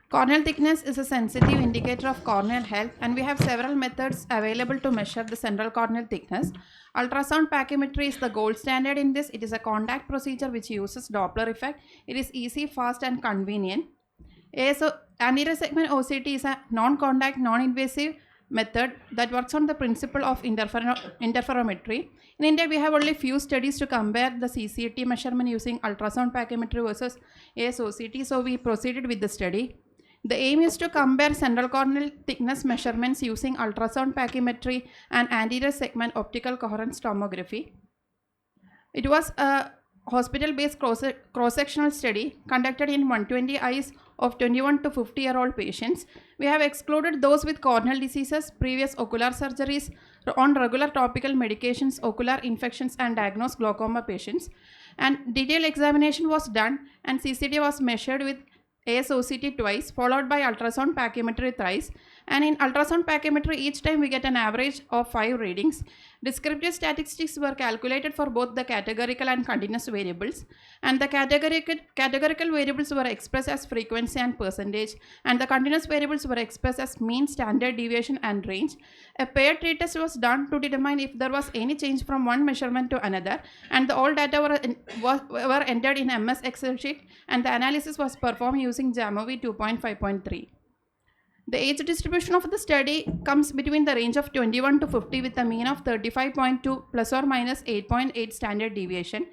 [SPEAKER 10] Corneal thickness is a sensitive indicator of corneal health, and we have several methods available to measure the central corneal thickness. Ultrasound pachymetry is the gold standard in this. It is a contact procedure which uses Doppler effect. It is easy, fast and convenient. Anterior segment OCT is a non-contact, non-invasive method that works on the principle of interferometry. In India, we have only few studies to compare the CCT measurement using ultrasound pachymetry versus ASOCT, so we proceeded with the study. The aim is to compare central corneal thickness measurements using ultrasound pachymetry and anterior segment optical coherence tomography. It was a hospital-based cross-sectional study conducted in 120 eyes of 21 to 50-year-old patients. We have excluded those with corneal diseases, previous ocular surgeries, on regular topical medications, ocular infections and diagnosed glaucoma patients. And detailed examination was done and CCT was measured with ASOCT twice, followed by ultrasound pachymetry thrice. And in ultrasound pachymetry, each time we get an average of 5 readings. Descriptive statistics were calculated for both the categorical and continuous variables. And the categorical variables were expressed as frequency and percentage. And the continuous variables were expressed as mean, standard deviation and range. A paired t-test was done to determine if there was any change from one measurement to another. And all data were entered in MS Excel sheet. And the analysis was performed using JAMOVI 2.5.3. The age distribution of the study comes between the range of 21 to 50 with a mean of 35.2 plus or minus 8.8 standard deviation.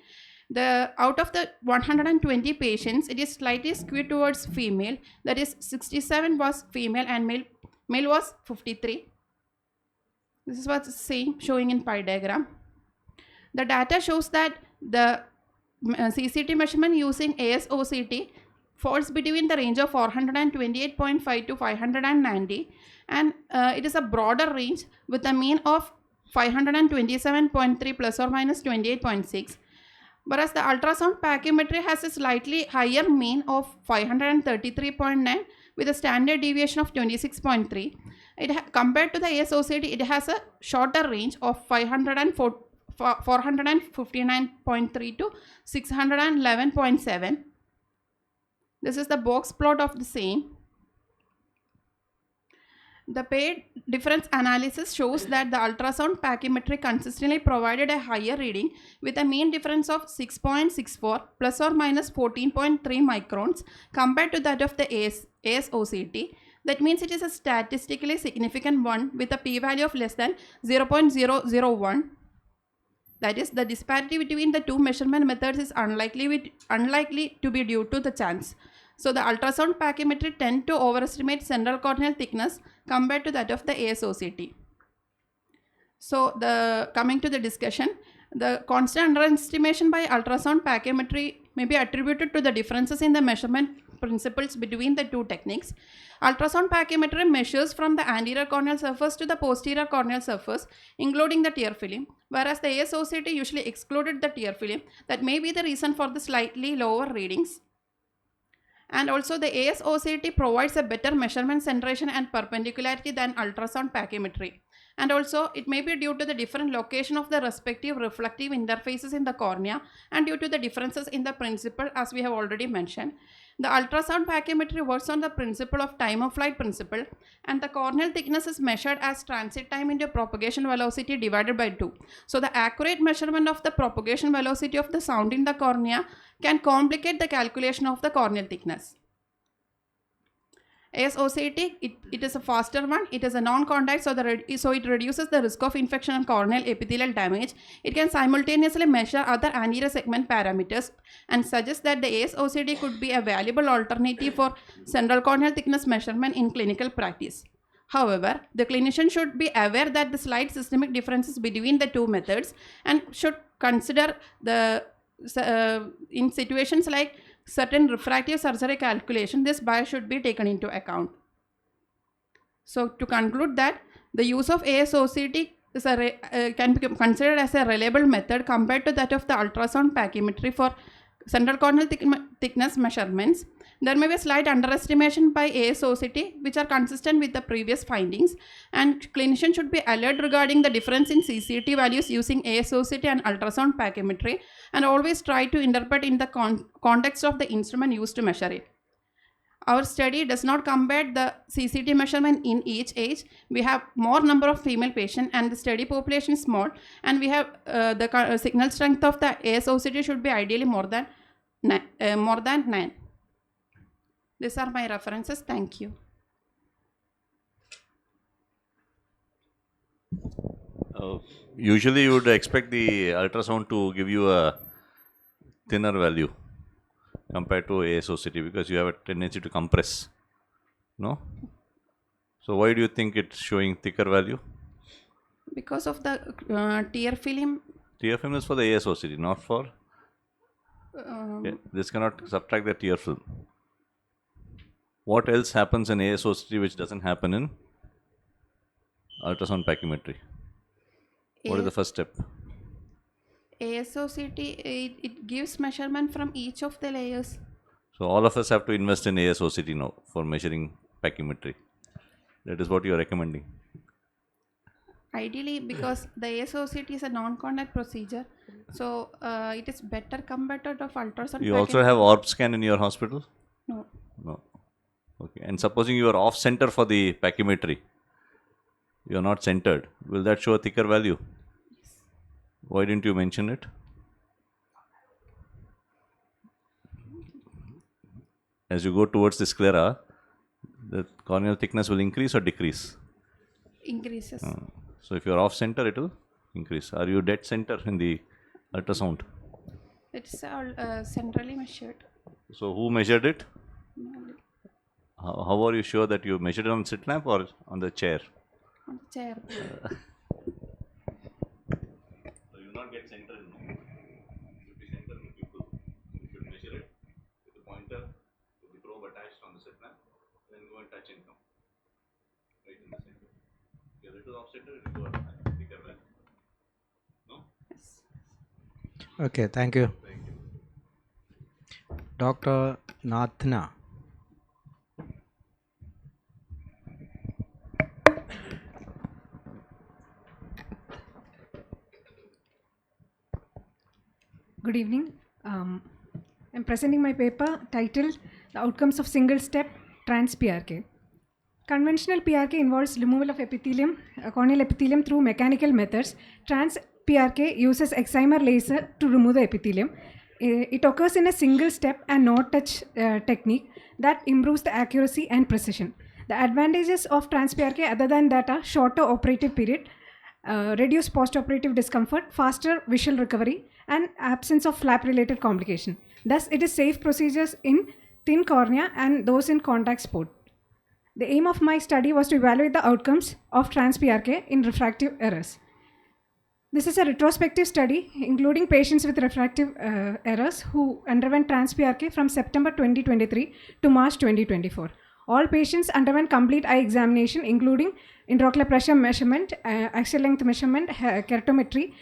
[SPEAKER 10] Out of the 120 patients, it is slightly skewed towards female, that is 67 was female and male was 53. This is what's same showing in pie diagram. The data shows that the CCT measurement using ASOCT falls between the range of 428.5 to 590, and it is a broader range with a mean of 527.3 plus or minus 28.6, whereas the ultrasound pachymetry has a slightly higher mean of 533.9 with a standard deviation of 26.3. Compared to the ASOCT, it has a shorter range of 459.3 to 611.7. This is the box plot of the same. The paired difference analysis shows that the ultrasound pachymetry consistently provided a higher reading with a mean difference of 6.64 plus or minus 14.3 microns compared to that of the ASOCT. That means it is a statistically significant one with a p-value of less than 0.001. That is, the disparity between the two measurement methods is unlikely to be due to the chance. So the ultrasound pachymetry tend to overestimate central corneal thickness compared to that of the ASOCT. So coming to the discussion, the constant underestimation by ultrasound pachymetry may be attributed to the differences in the measurement principles between the two techniques. Ultrasound pachymetry measures from the anterior corneal surface to the posterior corneal surface, including the tear film, whereas the ASOCT usually excluded the tear film. That may be the reason for the slightly lower readings. And also the ASOCT provides a better measurement centration and perpendicularity than ultrasound pachymetry. And also it may be due to the different location of the respective reflective interfaces in the cornea and due to the differences in the principle as we have already mentioned. The ultrasound pachymetry works on the principle of time of flight principle, and the corneal thickness is measured as transit time into propagation velocity divided by 2. So the accurate measurement of the propagation velocity of the sound in the cornea can complicate the calculation of the corneal thickness. ASOCT, it is a faster one. It is a non-contact, so it reduces the risk of infection and corneal epithelial damage. It can simultaneously measure other anterior segment parameters and suggests that the ASOCT could be a valuable alternative for central corneal thickness measurement in clinical practice. However, the clinician should be aware that the slight systemic differences between the two methods and should consider in situations like certain refractive surgery calculation, this bias should be taken into account. So to conclude that the use of ASOCT can be considered as a reliable method compared to that of the ultrasound pachymetry for central corneal thickness measurements. There may be a slight underestimation by ASOCT, which are consistent with the previous findings, and clinician should be alert regarding the difference in CCT values using ASOCT and ultrasound pachymetry, and always try to interpret in the context of the instrument used to measure it. Our study does not compare the CCT measurement in each age. We have more number of female patients and the study population is small, and we have the signal strength of the ASOCT should be ideally more than 9. These are my references. Thank you.
[SPEAKER 3] Usually you would expect the ultrasound to give you a thinner value compared to ASOCT because you have a tendency to compress, no? So why do you think it's showing thicker value?
[SPEAKER 10] Because of the tear film.
[SPEAKER 3] Tear film is for the ASOCT, not for... this cannot subtract the tear film. What else happens in ASOCT which doesn't happen in ultrasound pachymetry? What is the first step?
[SPEAKER 10] ASOCT, it gives measurement from each of the layers.
[SPEAKER 3] So all of us have to invest in ASOCT now for measuring pachymetry. That is what you are recommending.
[SPEAKER 10] Ideally, because the ASOCT is a non-contact procedure, so it is better compared to the ultrasound.
[SPEAKER 3] You also have orb scan in your hospital?
[SPEAKER 10] No.
[SPEAKER 3] No. Okay. And supposing you are off center for the pachymetry, you are not centered, will that show a thicker value?
[SPEAKER 10] Yes.
[SPEAKER 3] Why didn't you mention it? As you go towards the sclera, the corneal thickness will increase or decrease?
[SPEAKER 10] Increases.
[SPEAKER 3] So if you are off center, it will increase. Are you dead center in the ultrasound?
[SPEAKER 10] It's all centrally measured.
[SPEAKER 3] So who measured it? How are you sure that you measured it on the slit lamp or on the chair?
[SPEAKER 10] On the chair.
[SPEAKER 3] So you will not get center in no. You should be center in people. You should measure it with the pointer, with the probe attached on the slit lamp, then go and touch and come. Right in the center. If you are a little off center, it will go a bigger value. No?
[SPEAKER 10] Yes.
[SPEAKER 2] Okay, thank you. Dr. Nathna.
[SPEAKER 11] Good evening. I'm presenting my paper titled The Outcomes of Single Step Trans PRK. Conventional PRK involves removal of epithelium, corneal epithelium through mechanical methods. Trans PRK uses excimer laser to remove the epithelium. It occurs in a single step and no touch technique that improves the accuracy and precision. The advantages of trans PRK other than that are shorter operative period, reduced post-operative discomfort, faster visual recovery, and absence of flap-related complication. Thus, it is safe procedures in thin cornea and those in contact sport. The aim of my study was to evaluate the outcomes of trans PRK in refractive errors. This is a retrospective study including patients with refractive errors who underwent trans PRK from September 2023 to March 2024. All patients underwent complete eye examination including intraocular pressure measurement, axial length measurement, keratometry,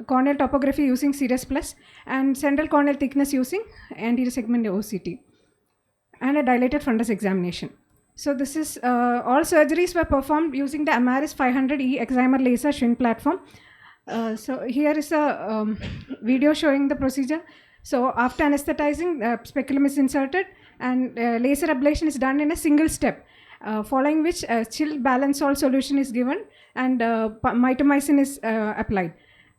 [SPEAKER 11] corneal topography using Sirius Plus, and central corneal thickness using anterior segment OCT, and a dilated fundus examination. So this is all surgeries were performed using the Amaris 500E excimer laser shunt platform. So here is a video showing the procedure. So after anesthetizing, the speculum is inserted and laser ablation is done in a single step, following which chill balance salt solution is given and mitomycin is applied.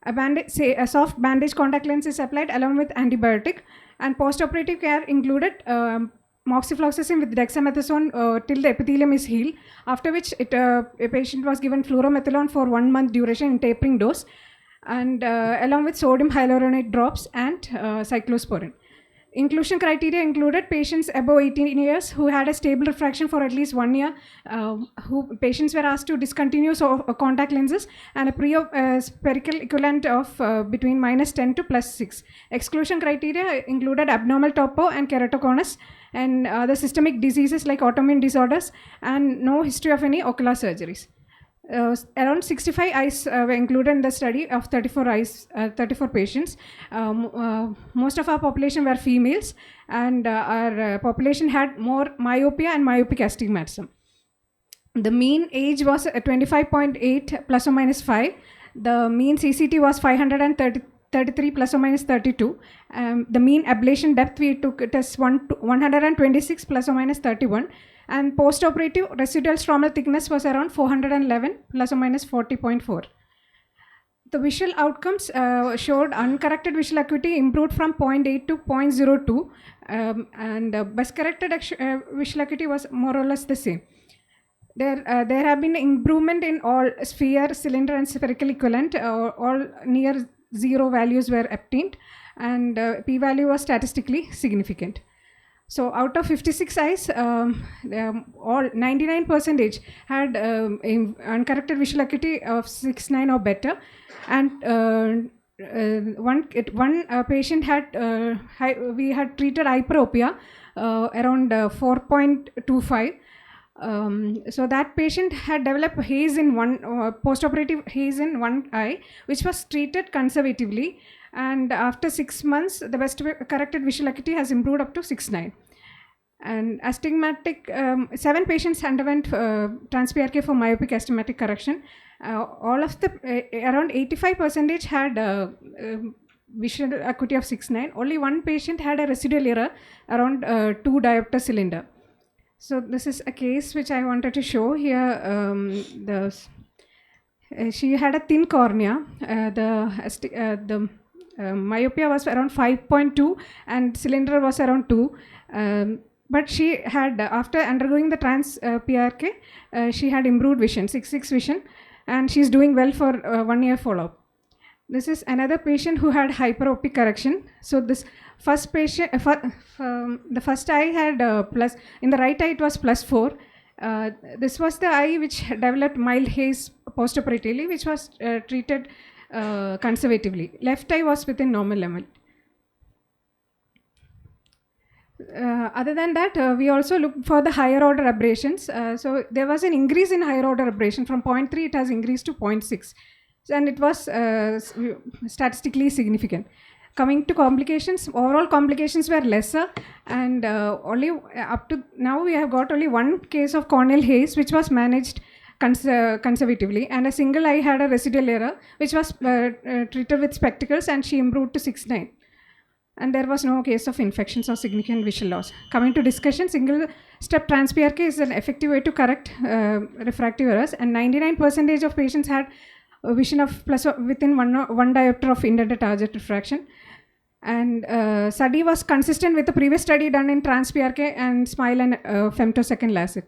[SPEAKER 11] A soft bandage contact lens is applied along with antibiotic, and post-operative care included moxifloxacin with dexamethasone till the epithelium is healed, after which a patient was given fluorometholone for 1 month duration in tapering dose, and along with sodium hyaluronate drops and cyclosporin. Inclusion criteria included patients above 18 years who had a stable refraction for at least 1 year, patients were asked to discontinue contact lenses, and a pre-spherical equivalent of between -10 to +6. Exclusion criteria included abnormal topo and keratoconus and other systemic diseases like autoimmune disorders, and no history of any ocular surgeries. Around 65 eyes were included in the study of 34 patients. Most of our population were females, and our population had more myopia and myopic astigmatism. The mean age was 25.8 plus or minus 5. The mean CCT was 533 plus or minus 32. The mean ablation depth we took it as 126 plus or minus 31. And post-operative residual stromal thickness was around 411 plus or minus 40.4. The visual outcomes showed uncorrected visual acuity improved from 0.8 to 0.02, and best corrected visual acuity was more or less the same. There have been improvement in all sphere, cylinder, and spherical equivalent. All near zero values were obtained, and p-value was statistically significant. So out of 56 eyes, all 99% had uncorrected visual acuity of 6/9 or better, and one patient had we had treated hyperopia around 4.25. So that patient had developed haze in one post-operative haze in one eye, which was treated conservatively, and after 6 months the best corrected visual acuity has improved up to 6/9. And astigmatic 7 patients underwent trans-PRK for myopic astigmatic correction. All of the around 85% had visual acuity of 6/9. Only one patient had a residual error around 2 diopter cylinder. So this is a case which I wanted to show here. She had a thin cornea. The myopia was around 5.2 and cylinder was around 2. But she had, after undergoing the trans-PRK, she had improved vision, 6/6 vision, and she's doing well for 1 year follow-up. This is another patient who had hyperopic correction. So this first patient, the first eye had plus, in the right eye it was +4. This was the eye which developed mild haze postoperatively, which was treated conservatively. Left eye was within normal level. Other than that, we also looked for the higher order aberrations. So there was an increase in higher order aberration. From 0.3 it has increased to 0.6, and it was statistically significant. Coming to complications, overall complications were lesser, and only up to now we have got only one case of corneal haze which was managed conservatively, and a single eye had a residual error which was treated with spectacles, and she improved to 6/9. And there was no case of infections or significant visual loss. Coming to discussion, single-step trans-PRK is an effective way to correct refractive errors, and 99% of patients had a vision of plus within one diopter of intended target refraction. And study was consistent with the previous study done in trans-PRK and SMILE and femtosecond LASIK.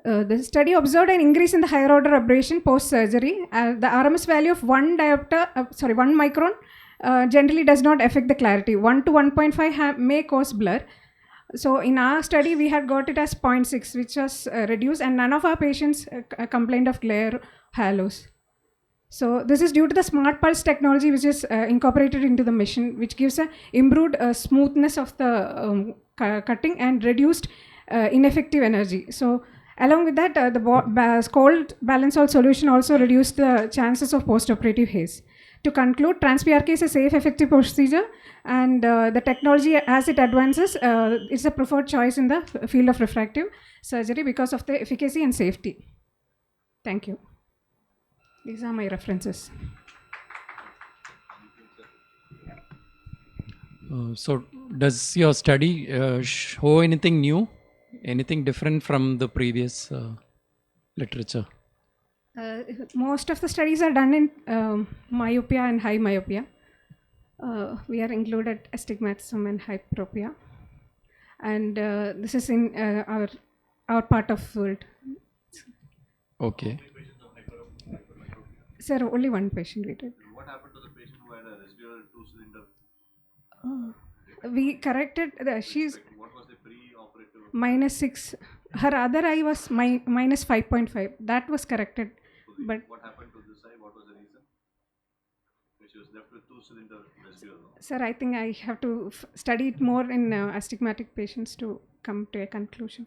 [SPEAKER 11] The study observed an increase in the higher order aberration post-surgery. The RMS value of 1 micron generally does not affect the clarity. 1 to 1.5 may cause blur. So in our study, we had got it as 0.6, which was reduced, and none of our patients complained of glare halos. So this is due to the smart pulse technology, which is incorporated into the machine, which gives a improved smoothness of the cutting and reduced ineffective energy. So along with that, the cold balance salt solution also reduced the chances of post-operative haze. To conclude, trans-PRK is a safe, effective procedure, and the technology, as it advances, is a preferred choice in the field of refractive surgery because of the efficacy and safety. Thank you. These are my references.
[SPEAKER 5] So does your study show anything new, anything different from the previous literature?
[SPEAKER 11] Most of the studies are done in myopia and high myopia. We are included astigmatism and hyperopia, and this is in our part of world.
[SPEAKER 5] Okay.
[SPEAKER 11] Sir, only one patient we did.
[SPEAKER 3] What happened to the patient who had a residual 2-cylinder?
[SPEAKER 11] We corrected she's
[SPEAKER 3] What was the pre-operative?
[SPEAKER 11] -6. Her other eye was -5.5. That was corrected. But
[SPEAKER 3] what happened to this eye? What was the reason? She was left with 2-cylinder residual. No?
[SPEAKER 11] Sir, I think I have to study it more in astigmatic patients to come to a conclusion.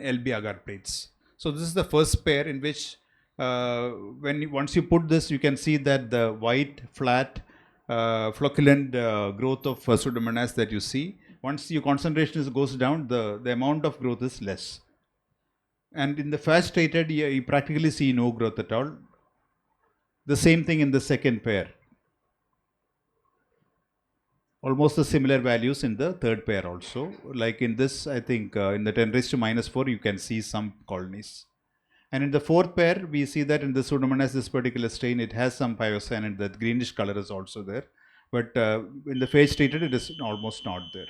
[SPEAKER 12] LB agar plates. So this is the first pair in which once you put this, you can see that the white, flat, flocculent growth of Pseudomonas that you see, once your concentration goes down, the amount of growth is less. And in the fast treated, you practically see no growth at all. The same thing in the second pair. Almost the similar values in the third pair also. Like in this, I think in the 10 raised to minus 4, you can see some colonies. And in the fourth pair, we see that in the Pseudomonas, this particular strain, it has some pyocyan and the greenish color is also there. But in the phase treated, it is almost not there.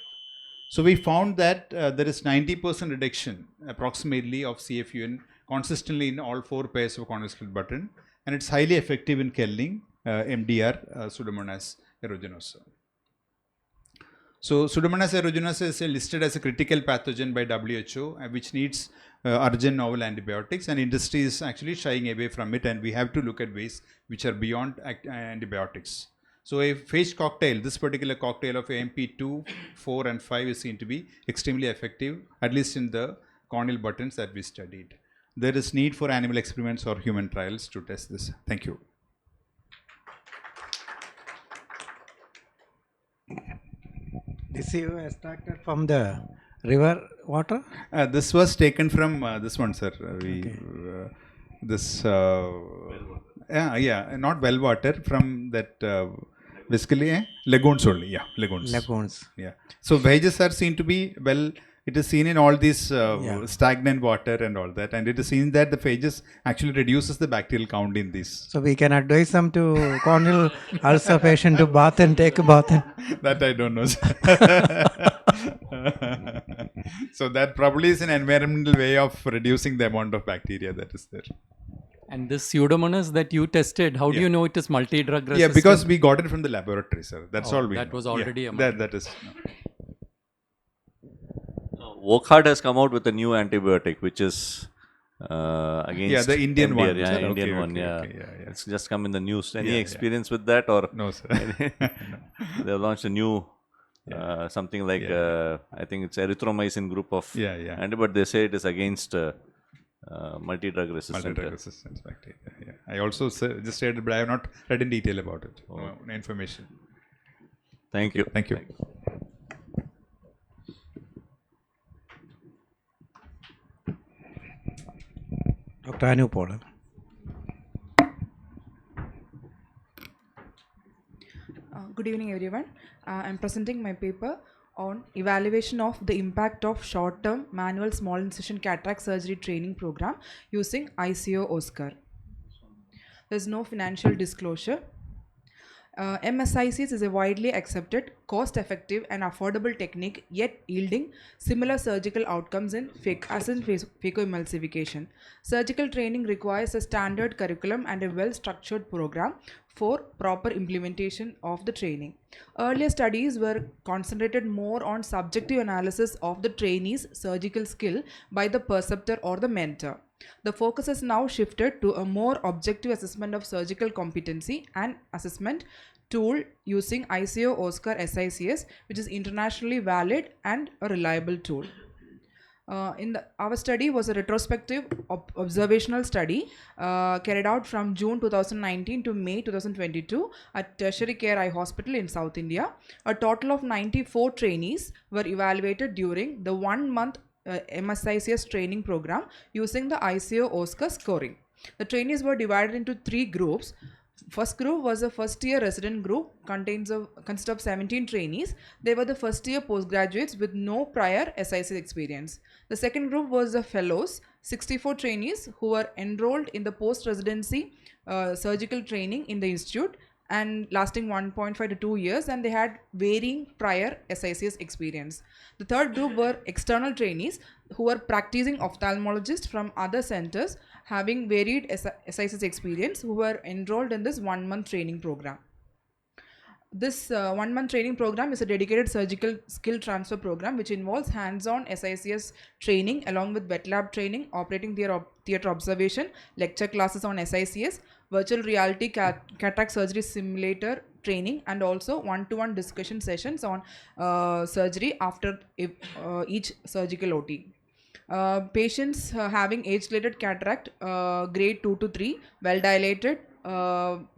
[SPEAKER 12] So we found that there is 90% reduction approximately of CFUN consistently in all 4 pairs of corneal slit button. And it's highly effective in killing MDR Pseudomonas aeruginosa. So Pseudomonas aeruginosa is listed as a critical pathogen by WHO, which needs urgent novel antibiotics, and industry is actually shying away from it, and we have to look at ways which are beyond antibiotics. So a phage cocktail, this particular cocktail of AMP2, 4 and 5 is seen to be extremely effective, at least in the corneal buttons that we studied. There is need for animal experiments or human trials to test this. Thank you.
[SPEAKER 2] This you extracted from the river water?
[SPEAKER 12] This was taken from this one, sir. Not well water, from that basically lagoons only. Yeah, lagoons.
[SPEAKER 2] Lagoons.
[SPEAKER 12] Yeah. So phages are seen to be, well, it is seen in all these stagnant water and all that, and it is seen that the phages actually reduces the bacterial count in these.
[SPEAKER 2] So we can advise them to corneal ulcer patient to bath and take a bath.
[SPEAKER 12] That I don't know. So that probably is an environmental way of reducing the amount of bacteria that is there.
[SPEAKER 5] And this Pseudomonas that you tested, how do you know it is multi-drug resistant?
[SPEAKER 12] Yeah, because we got it from the laboratory, sir. That's all we know.
[SPEAKER 5] That was already a
[SPEAKER 12] that is.
[SPEAKER 3] Wokhart has come out with a new antibiotic, which is against
[SPEAKER 12] the Indian
[SPEAKER 3] MDR,
[SPEAKER 12] one.
[SPEAKER 3] Yeah,
[SPEAKER 12] Okay,
[SPEAKER 3] Indian
[SPEAKER 12] okay,
[SPEAKER 3] one. Yeah.
[SPEAKER 12] okay, yeah.
[SPEAKER 3] It's just come in the news. Any experience with that, or
[SPEAKER 12] no, sir?
[SPEAKER 3] They have launched a new something like I think it's erythromycin group of but they say it is against multi-drug resistant.
[SPEAKER 12] Multi-drug resistant bacteria. Yeah. I also just said, but I have not read in detail about it. No information.
[SPEAKER 3] Thank you.
[SPEAKER 12] Thank you.
[SPEAKER 2] Dr. Anu Paul.
[SPEAKER 13] Good evening, everyone. I'm presenting my paper on evaluation of the impact of short-term manual small incision cataract surgery training program using KSOS. There's no financial disclosure. MSICs is a widely accepted, cost-effective and affordable technique, yet yielding similar surgical outcomes in phacoemulsification. Surgical training requires a standard curriculum and a well-structured program for proper implementation of the training. Earlier studies were concentrated more on subjective analysis of the trainee's surgical skill by the preceptor or the mentor. The focus has now shifted to a more objective assessment of surgical competency and assessment tool using KSOS SICS, which is internationally valid and a reliable tool. Our study was a retrospective observational study carried out from June 2019 to May 2022 at Tertiary Care Eye Hospital in South India. A total of 94 trainees were evaluated during the 1 month MSICS training program using the KSOS scoring. The trainees were divided into 3 groups. First group was a first year resident group, consists of 17 trainees. They were the first year postgraduates with no prior SICS experience. The second group was the fellows, 64 trainees who were enrolled in the post residency surgical training in the institute and lasting 1.5 to 2 years, and they had varying prior SICS experience. The third group were external trainees who were practicing ophthalmologists from other centers having varied SICS experience, who were enrolled in this 1 month training program. This 1 month training program is a dedicated surgical skill transfer program which involves hands-on SICS training along with wet lab training, operating theatre observation, lecture classes on SICS, virtual reality cataract surgery simulator training, and also one-to-one discussion sessions on surgery after each surgical OT. Patients having age-related cataract, grade 2 to 3, well-dilated,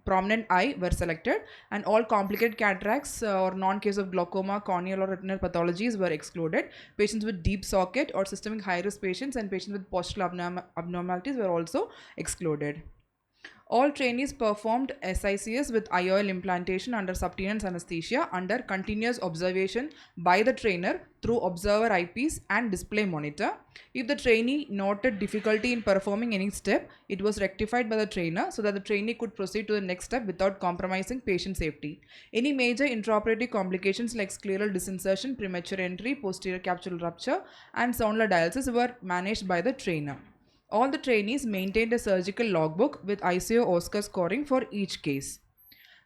[SPEAKER 13] prominent eye were selected, and all complicated cataracts or non-case of glaucoma, corneal or retinal pathologies were excluded. Patients with deep socket or systemic high-risk patients and patients with postural abnormalities were also excluded. All trainees performed SICS with IOL implantation under subcutaneous anesthesia under continuous observation by the trainer through observer eyepiece and display monitor. If the trainee noted difficulty in performing any step, it was rectified by the trainer so that the trainee could proceed to the next step without compromising patient safety. Any major intraoperative complications like scleral disinsertion, premature entry, posterior capsular rupture, and sonlar dialysis were managed by the trainer. All the trainees maintained a surgical logbook with ICO Oscar scoring for each case.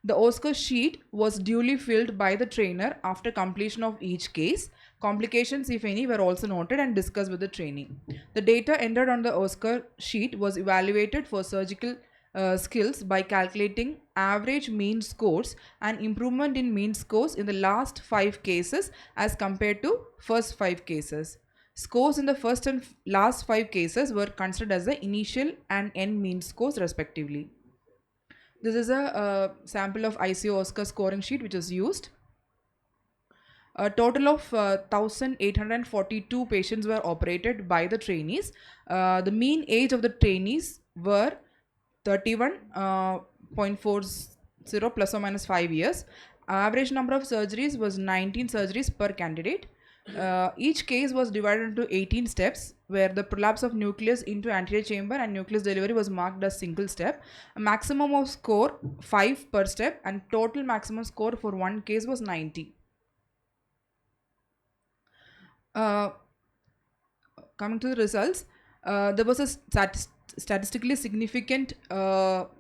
[SPEAKER 13] The Oscar sheet was duly filled by the trainer after completion of each case. Complications, if any, were also noted and discussed with the trainee. The data entered on the Oscar sheet was evaluated for surgical skills by calculating average mean scores and improvement in mean scores in the last 5 cases as compared to first 5 cases. Scores in the first and last 5 cases were considered as the initial and end mean scores respectively. This is a sample of ICO Oscar scoring sheet which is used. A total of 1,842 patients were operated by the trainees. The mean age of the trainees were 31.40 plus or minus 5 years. Average number of surgeries was 19 surgeries per candidate. Each case was divided into 18 steps where the prolapse of nucleus into anterior chamber and nucleus delivery was marked as single step. A maximum of score 5 per step and total maximum score for one case was 90. Coming to the results, there was a statistically significant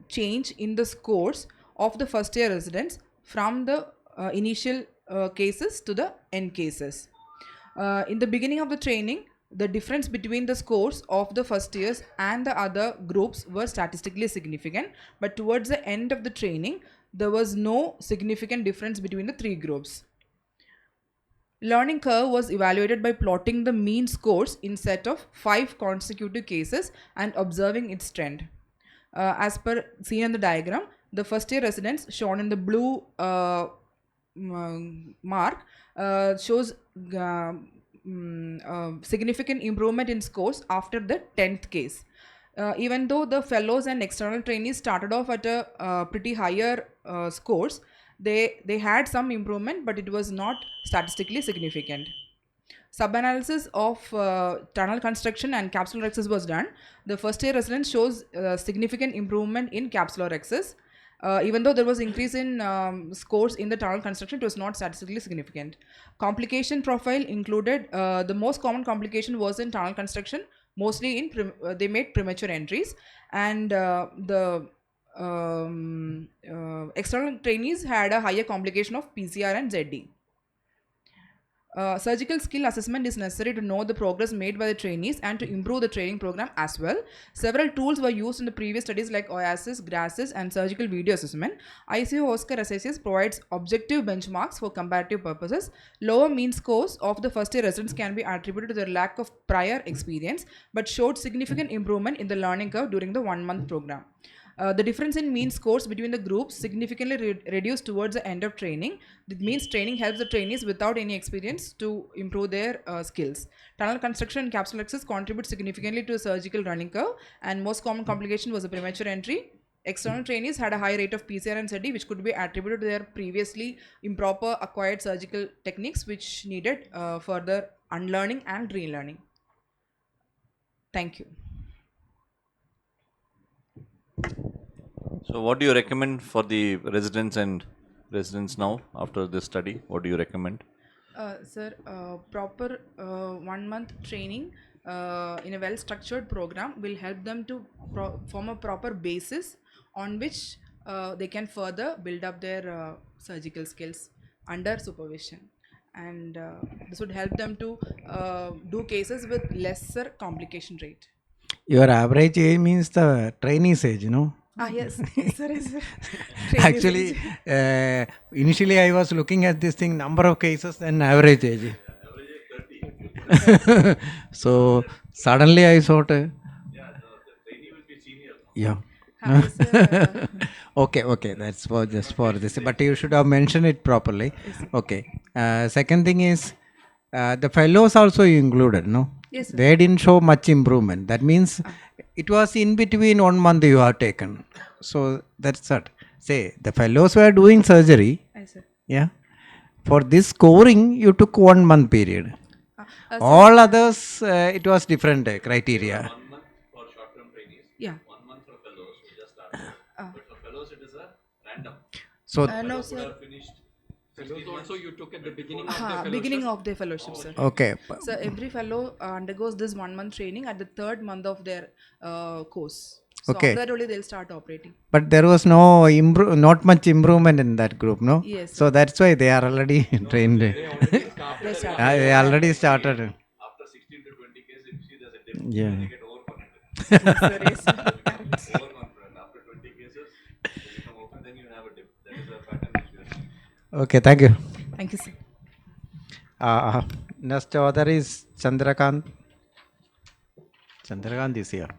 [SPEAKER 13] change in the scores of the first year residents from the initial cases to the end cases. In the beginning of the training, the difference between the scores of the first years and the other groups were statistically significant, but towards the end of the training, there was no significant difference between the 3 groups. Learning curve was evaluated by plotting the mean scores in set of 5 consecutive cases and observing its trend. As per seen in the diagram, the first year residents shown in the blue mark shows significant improvement in scores after the 10th case. Even though the fellows and external trainees started off at a pretty higher scores, they had some improvement, but it was not statistically significant. Sub-analysis of tunnel construction and capsular access was done. The first year residents shows significant improvement in capsular access. Even though there was increase in scores in the tunnel construction, it was not statistically significant. Complication profile included, the most common complication was in tunnel construction, mostly in they made premature entries, and the external trainees had a higher complication of PCR and ZD. Surgical skill assessment is necessary to know the progress made by the trainees and to improve the training program as well. Several tools were used in the previous studies like OASIS, GRASIS and surgical video assessment. ICO Oscar SICS provides objective benchmarks for comparative purposes. Lower mean scores of the first year residents can be attributed to their lack of prior experience, but showed significant improvement in the learning curve during the 1-month program. The difference in mean scores between the groups significantly reduced towards the end of training. It means training helps the trainees without any experience to improve their skills. Tunnel construction and capsule access contribute significantly to the surgical learning curve, and most common complication was a premature entry. External trainees had a high rate of PCR and ZD, which could be attributed to their previously improper acquired surgical techniques, which needed further unlearning and relearning. Thank you.
[SPEAKER 3] So what do you recommend for the residents now after this study? What do you recommend?
[SPEAKER 13] Sir, proper 1-month training in a well-structured program will help them to form a proper basis on which they can further build up their surgical skills under supervision. And this would help them to do cases with lesser complication rate.
[SPEAKER 2] Your average age means the trainee's age, you know.
[SPEAKER 13] Yes, sir.
[SPEAKER 2] Actually, initially I was looking at this thing, number of cases and average age. So suddenly I thought, yeah.
[SPEAKER 13] Hi, sir.
[SPEAKER 2] Okay, that's for just for this. But you should have mentioned it properly.
[SPEAKER 13] Yes, sir.
[SPEAKER 2] Okay. Second thing is the fellows also you included, no?
[SPEAKER 13] Yes, sir.
[SPEAKER 2] They didn't show much improvement. That means it was in between 1 month you have taken. So that's it. Say the fellows were doing surgery.
[SPEAKER 13] Yes, sir.
[SPEAKER 2] Yeah. For this scoring, you took 1 month period.
[SPEAKER 13] Sir,
[SPEAKER 2] All others, it was different criteria.
[SPEAKER 13] yeah.
[SPEAKER 2] So
[SPEAKER 13] No, sir. Fellows also you took at the beginning of the fellowship. Beginning of the fellowship, sir.
[SPEAKER 2] okay.
[SPEAKER 13] So every fellow undergoes this 1 month training at the 3rd month of their course. So
[SPEAKER 2] Okay.
[SPEAKER 13] after that only they'll start operating.
[SPEAKER 2] But there was not much improvement in that group, no?
[SPEAKER 13] Yes,
[SPEAKER 2] So that's why they are already trained.
[SPEAKER 13] They start.
[SPEAKER 2] They already started.
[SPEAKER 3] After 16 to 20 cases, if you see there's a difference,
[SPEAKER 2] Yeah.
[SPEAKER 3] they get overconfident.
[SPEAKER 13] Yes, sir. Yes, sir. Correct.
[SPEAKER 3] Overconfident. After 20 cases, they become open, then you have a dip. That is a pattern which we are seeing.
[SPEAKER 2] Okay, thank you.
[SPEAKER 13] Thank you, sir.
[SPEAKER 2] Next author is Chandrakant. Chandrakant is here.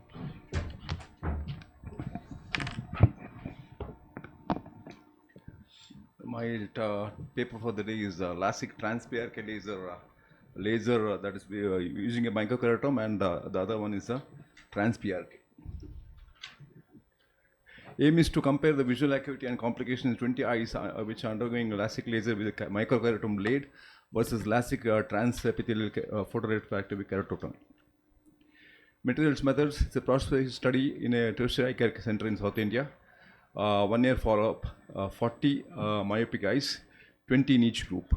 [SPEAKER 14] My paper for the day is LASIK trans-PRK laser that is using a microkeratome, and the other one is a trans-PRK. Aim is to compare the visual acuity and complications in 20 eyes which are undergoing LASIK laser with a microkeratome blade versus LASIK transepithelial photorefractive keratotomy. Materials methods, it's a prospective study in a tertiary eye care center in South India. 1 year follow-up, 40 myopic eyes, 20 in each group.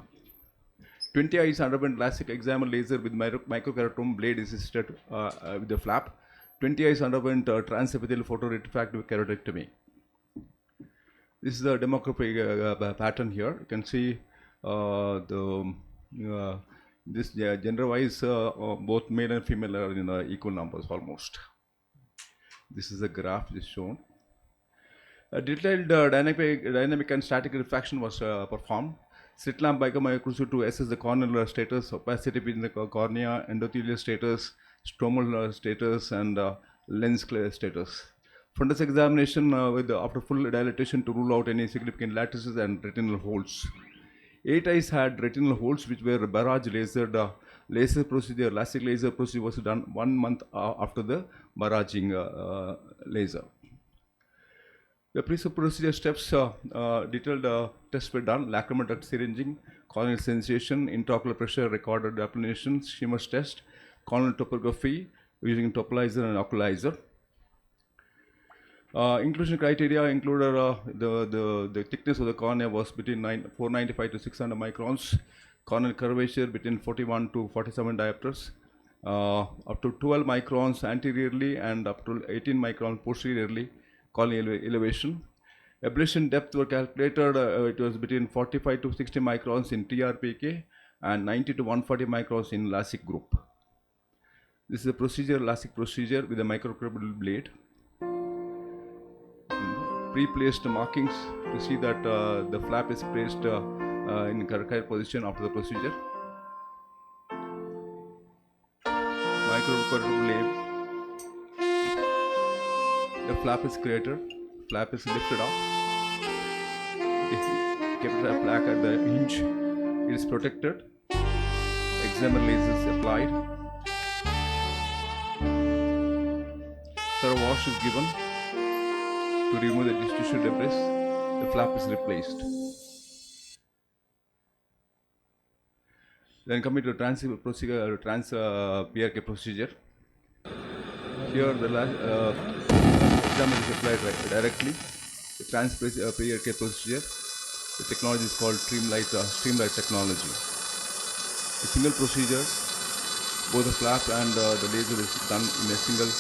[SPEAKER 14] 20 eyes underwent LASIK examined laser with microkeratome blade assisted with the flap. 20 eyes underwent transepithelial photorefractive keratectomy. This is the demographic pattern here. You can see this gender-wise, both male and female are in equal numbers almost. This is a graph which is shown. A detailed dynamic and static refraction was performed. Slit lamp biomicroscopy to assess the corneal status, opacity between the cornea, endothelial status, stromal status, and lens status. Fundus examination after full dilatation to rule out any significant lattices and retinal holes. 8 eyes had retinal holes which were barrage lasered. Laser procedure, LASIK laser procedure was done 1 month after the barraging laser. The procedure steps, detailed tests were done: lacrimal duct syringing, corneal sensation, intraocular pressure recorded applications, Schimmer's test, corneal topography using topalizer and oculizer. Inclusion criteria included the thickness of the cornea was between 495 to 600 microns, corneal curvature between 41 to 47 diopters, up to 12 microns anteriorly and up to 18 microns posteriorly, corneal elevation. Ablation depth were calculated, it was between 45 to 60 microns in TRPK and 90 to 140 microns in LASIK group. This is a procedure, LASIK procedure with a microkeratome blade. Pre-placed markings to see that the flap is placed in correct position after the procedure. Microkeratome blade. The flap is created. Flap is lifted up. Kept a plaque at the hinge. It is protected. Examer laser is applied. Thorough wash is given. To remove the tissue debris, the flap is replaced. Then coming to trans-PRK procedure. Here the exam is applied directly. The trans-PRK procedure. The technology is called streamlight technology. A single procedure, both the flap and the laser is done in a single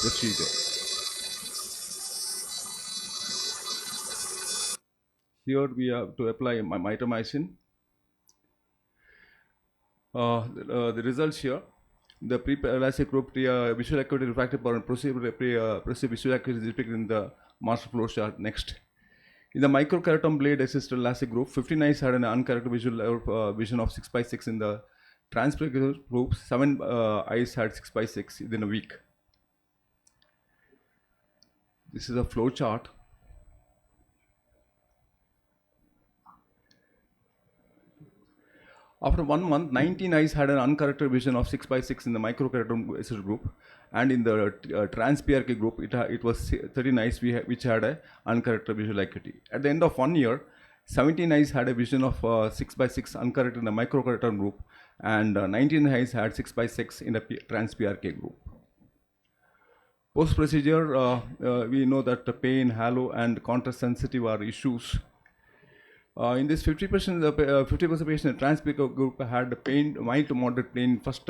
[SPEAKER 14] procedure. Here we have to apply mitomycin. The results here, the pre-LASIK group visual acuity refractive power and visual acuity is depicted in the master flow chart next. In the microkeratome blade assisted LASIK group, 15 eyes had an uncorrected visual vision of 6/6 in the Transplant group, 7 eyes had 6x6 within a week. This is a flow chart. After 1 month, 19 eyes had an uncorrected vision of 6x6 in the microkeratome assist group, and in the trans-PRK group, it was 13 eyes which had an uncorrected visual acuity. At the end of 1 year, 17 eyes had a vision of 6x6 uncorrected in the microkeratome group, and 19 eyes had 6x6 in the trans-PRK group. Post-procedure, we know that the pain, halo, and contrast sensitive are issues. In this 50% of patient in the trans-PRK group had pain, mild to moderate pain in first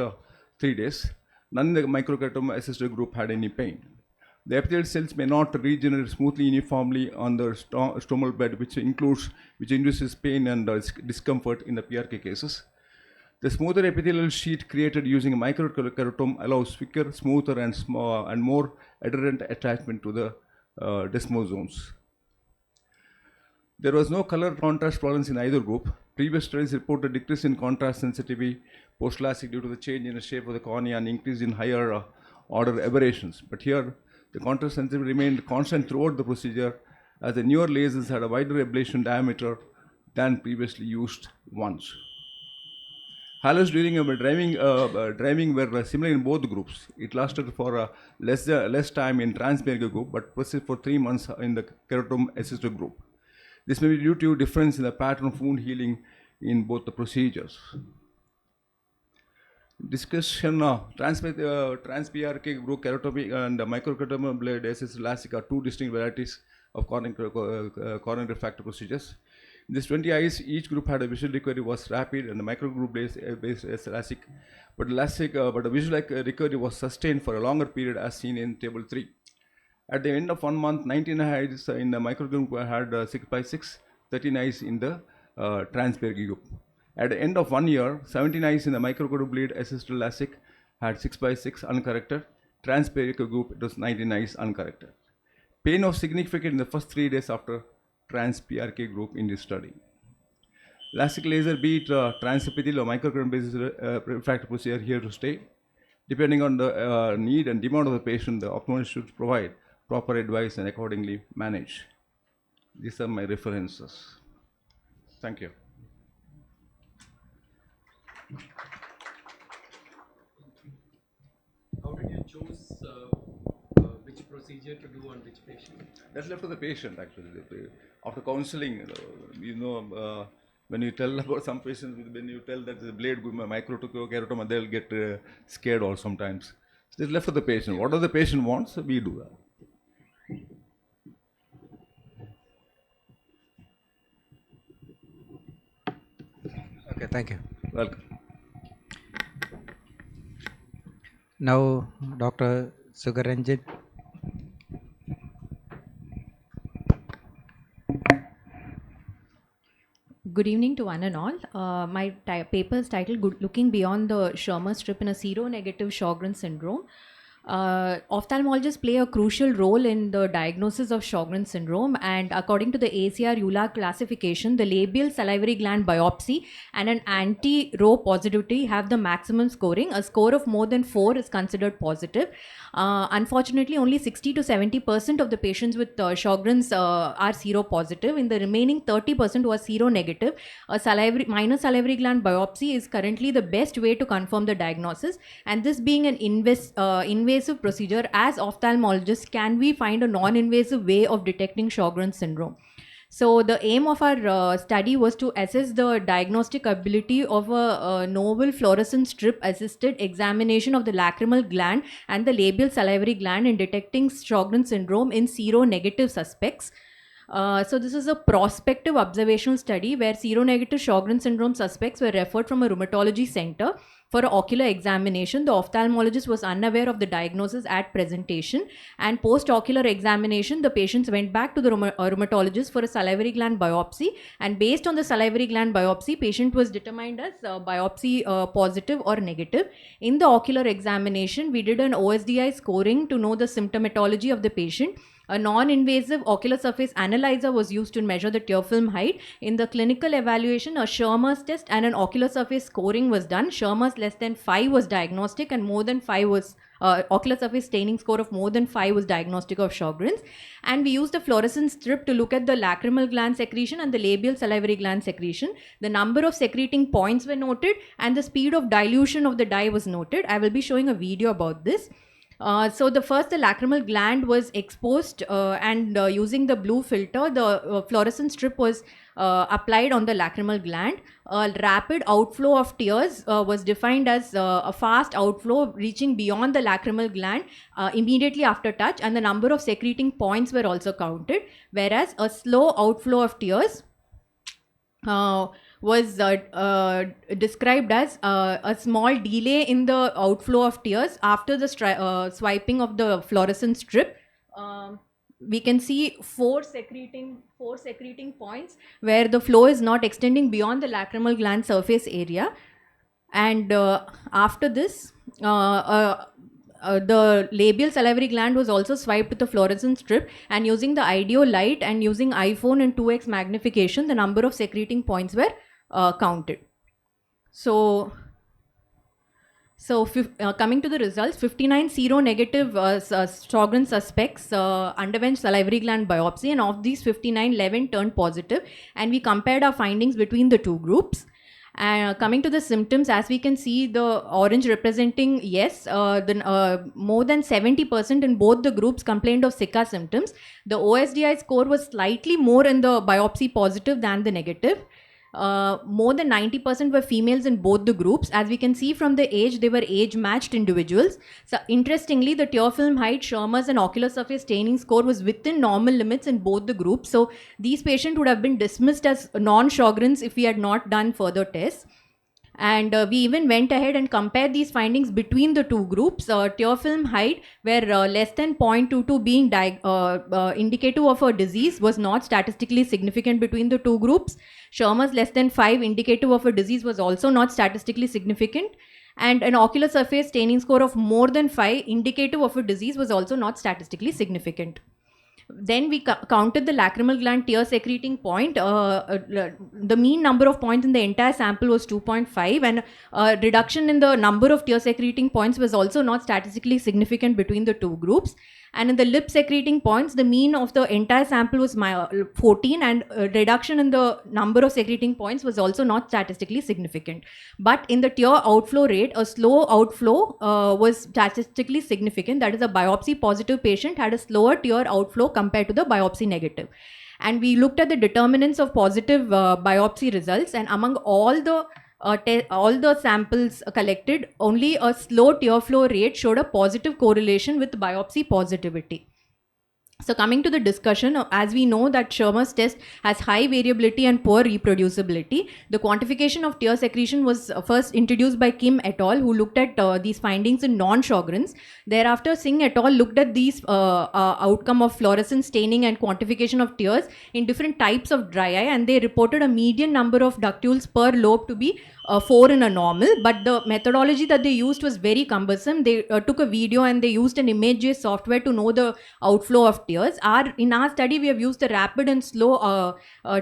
[SPEAKER 14] 3 days. None in the microkeratome assisted group had any pain. The epithelial cells may not regenerate smoothly uniformly on the stromal bed, which induces pain and discomfort in the PRK cases. The smoother epithelial sheet created using a microkeratome allows quicker, smoother, and more adherent attachment to the desmosomes. There was no color contrast tolerance in either group. Previous studies reported decrease in contrast sensitivity post-LASIK due to the change in the shape of the cornea and increase in higher order aberrations. But here, the contrast sensitivity remained constant throughout the procedure, as the newer lasers had a wider ablation diameter than previously used ones. Halos during driving were similar in both groups. It lasted for less time in trans-PRK group, but persisted for 3 months in the keratome assisted group. This may be due to difference in the pattern of wound healing in both the procedures. Discussion trans-PRK group keratomy and microkeratome blade assisted LASIK are 2 distinct varieties of coronary refractive procedures. In these 20 eyes, each group had a visual recovery was rapid, and the micro group based LASIK, but the visual recovery was sustained for a longer period, as seen in table 3. At the end of 1 month, 19 eyes in the micro group had 6x6, 13 eyes in the trans-PRK group. At the end of 1 year, 17 eyes in the micro group bleed assisted LASIK had 6x6 uncorrected. Trans-PRK group, it was 19 eyes uncorrected. Pain was significant in the first 3 days after trans-PRK group in this study. LASIK laser, be it transepithelial or microkeratome based refractive procedure, here to stay. Depending on the need and demand of the patient, the ophthalmologist should provide proper advice and accordingly manage. These are my references. Thank you.
[SPEAKER 5] How did you choose which procedure to do on which patient?
[SPEAKER 14] That's left to the patient, actually. After counseling, when you tell about some patients, when you tell that the blade microkeratome, they'll get scared or sometimes. So it's left to the patient. Whatever the patient wants, we do that.
[SPEAKER 2] Okay, thank you.
[SPEAKER 14] Welcome.
[SPEAKER 2] Now, Dr. Sugaranjit.
[SPEAKER 15] Good evening to one and all. My paper is titled Looking Beyond the Schirmer Strip in a Seronegative Sjogren's Syndrome. Ophthalmologists play a crucial role in the diagnosis of Sjogren's syndrome, and according to the ACR-EULAR classification, the labial salivary gland biopsy and an anti-Rho positivity have the maximum scoring. A score of more than 4 is considered positive. Unfortunately, only 60 to 70% of the patients with Sjogren's are seropositive. In the remaining 30% who are seronegative, a minor salivary gland biopsy is currently the best way to confirm the diagnosis. And this being an invasive procedure, as ophthalmologists, can we find a non-invasive way of detecting Sjogren's syndrome? So the aim of our study was to assess the diagnostic ability of a novel fluorescent strip assisted examination of the lacrimal gland and the labial salivary gland in detecting Sjogren's syndrome in seronegative suspects. So this is a prospective observational study where seronegative Sjogren's syndrome suspects were referred from a rheumatology center for an ocular examination. The ophthalmologist was unaware of the diagnosis at presentation, and post-ocular examination, the patients went back to the rheumatologist for a salivary gland biopsy, and based on the salivary gland biopsy, patient was determined as biopsy positive or negative. In the ocular examination, we did an OSDI scoring to know the symptomatology of the patient. A non-invasive ocular surface analyzer was used to measure the tear film height. In the clinical evaluation, a Schirmer's test and an ocular surface scoring was done. Schirmer's less than 5 was diagnostic and more than 5 was ocular surface staining score of more than 5 was diagnostic of Sjogren's. And we used a fluorescence strip to look at the lacrimal gland secretion and the labial salivary gland secretion. The number of secreting points were noted and the speed of dilution of the dye was noted. I will be showing a video about this. So the lacrimal gland was exposed and using the blue filter, the fluorescent strip was applied on the lacrimal gland. A rapid outflow of tears was defined as a fast outflow reaching beyond the lacrimal gland immediately after touch, and the number of secreting points were also counted, whereas a slow outflow of tears was described as a small delay in the outflow of tears after the swiping of the fluorescent strip. We can see four secreting points where the flow is not extending beyond the lacrimal gland surface area. And after this, the labial salivary gland was also swiped with the fluorescent strip, and using the IDEO light and using iPhone and 2x magnification, the number of secreting points were counted. So coming to the results, 59 seronegative Sjogren's suspects underwent salivary gland biopsy, and of these 59, 11 turned positive, and we compared our findings between the two groups. Coming to the symptoms, as we can see, the orange representing yes, more than 70% in both the groups complained of Zika symptoms. The OSDI score was slightly more in the biopsy positive than the negative. More than 90% were females in both the groups. As we can see from the age, they were age-matched individuals. So interestingly, the tear film height, Schirmer's and ocular surface staining score was within normal limits in both the groups. So these patients would have been dismissed as non-Sjogren's if we had not done further tests. And we even went ahead and compared these findings between the two groups. Tear film height, where less than 0.22 being indicative of a disease, was not statistically significant between the two groups. Schirmer's less than 5 indicative of a disease was also not statistically significant. And an ocular surface staining score of more than 5 indicative of a disease was also not statistically significant. Then we counted the lacrimal gland tear secreting point. The mean number of points in the entire sample was 2.5, and reduction in the number of tear secreting points was also not statistically significant between the two groups. And in the lip secreting points, the mean of the entire sample was 14, and reduction in the number of secreting points was also not statistically significant. But in the tear outflow rate, a slow outflow was statistically significant. That is, a biopsy positive patient had a slower tear outflow compared to the biopsy negative. And we looked at the determinants of positive biopsy results, and among all the samples collected, only a slow tear flow rate showed a positive correlation with biopsy positivity. So coming to the discussion, as we know that Schirmer's test has high variability and poor reproducibility, the quantification of tear secretion was first introduced by Kim et al., who looked at these findings in non-Sjogren's. Thereafter, Singh et al. Looked at these outcome of fluorescence staining and quantification of tears in different types of dry eye, and they reported a median number of ductules per lobe to be 4 in a normal, but the methodology that they used was very cumbersome. They took a video and they used an image-based software to know the outflow of tears. In our study, we have used the rapid and slow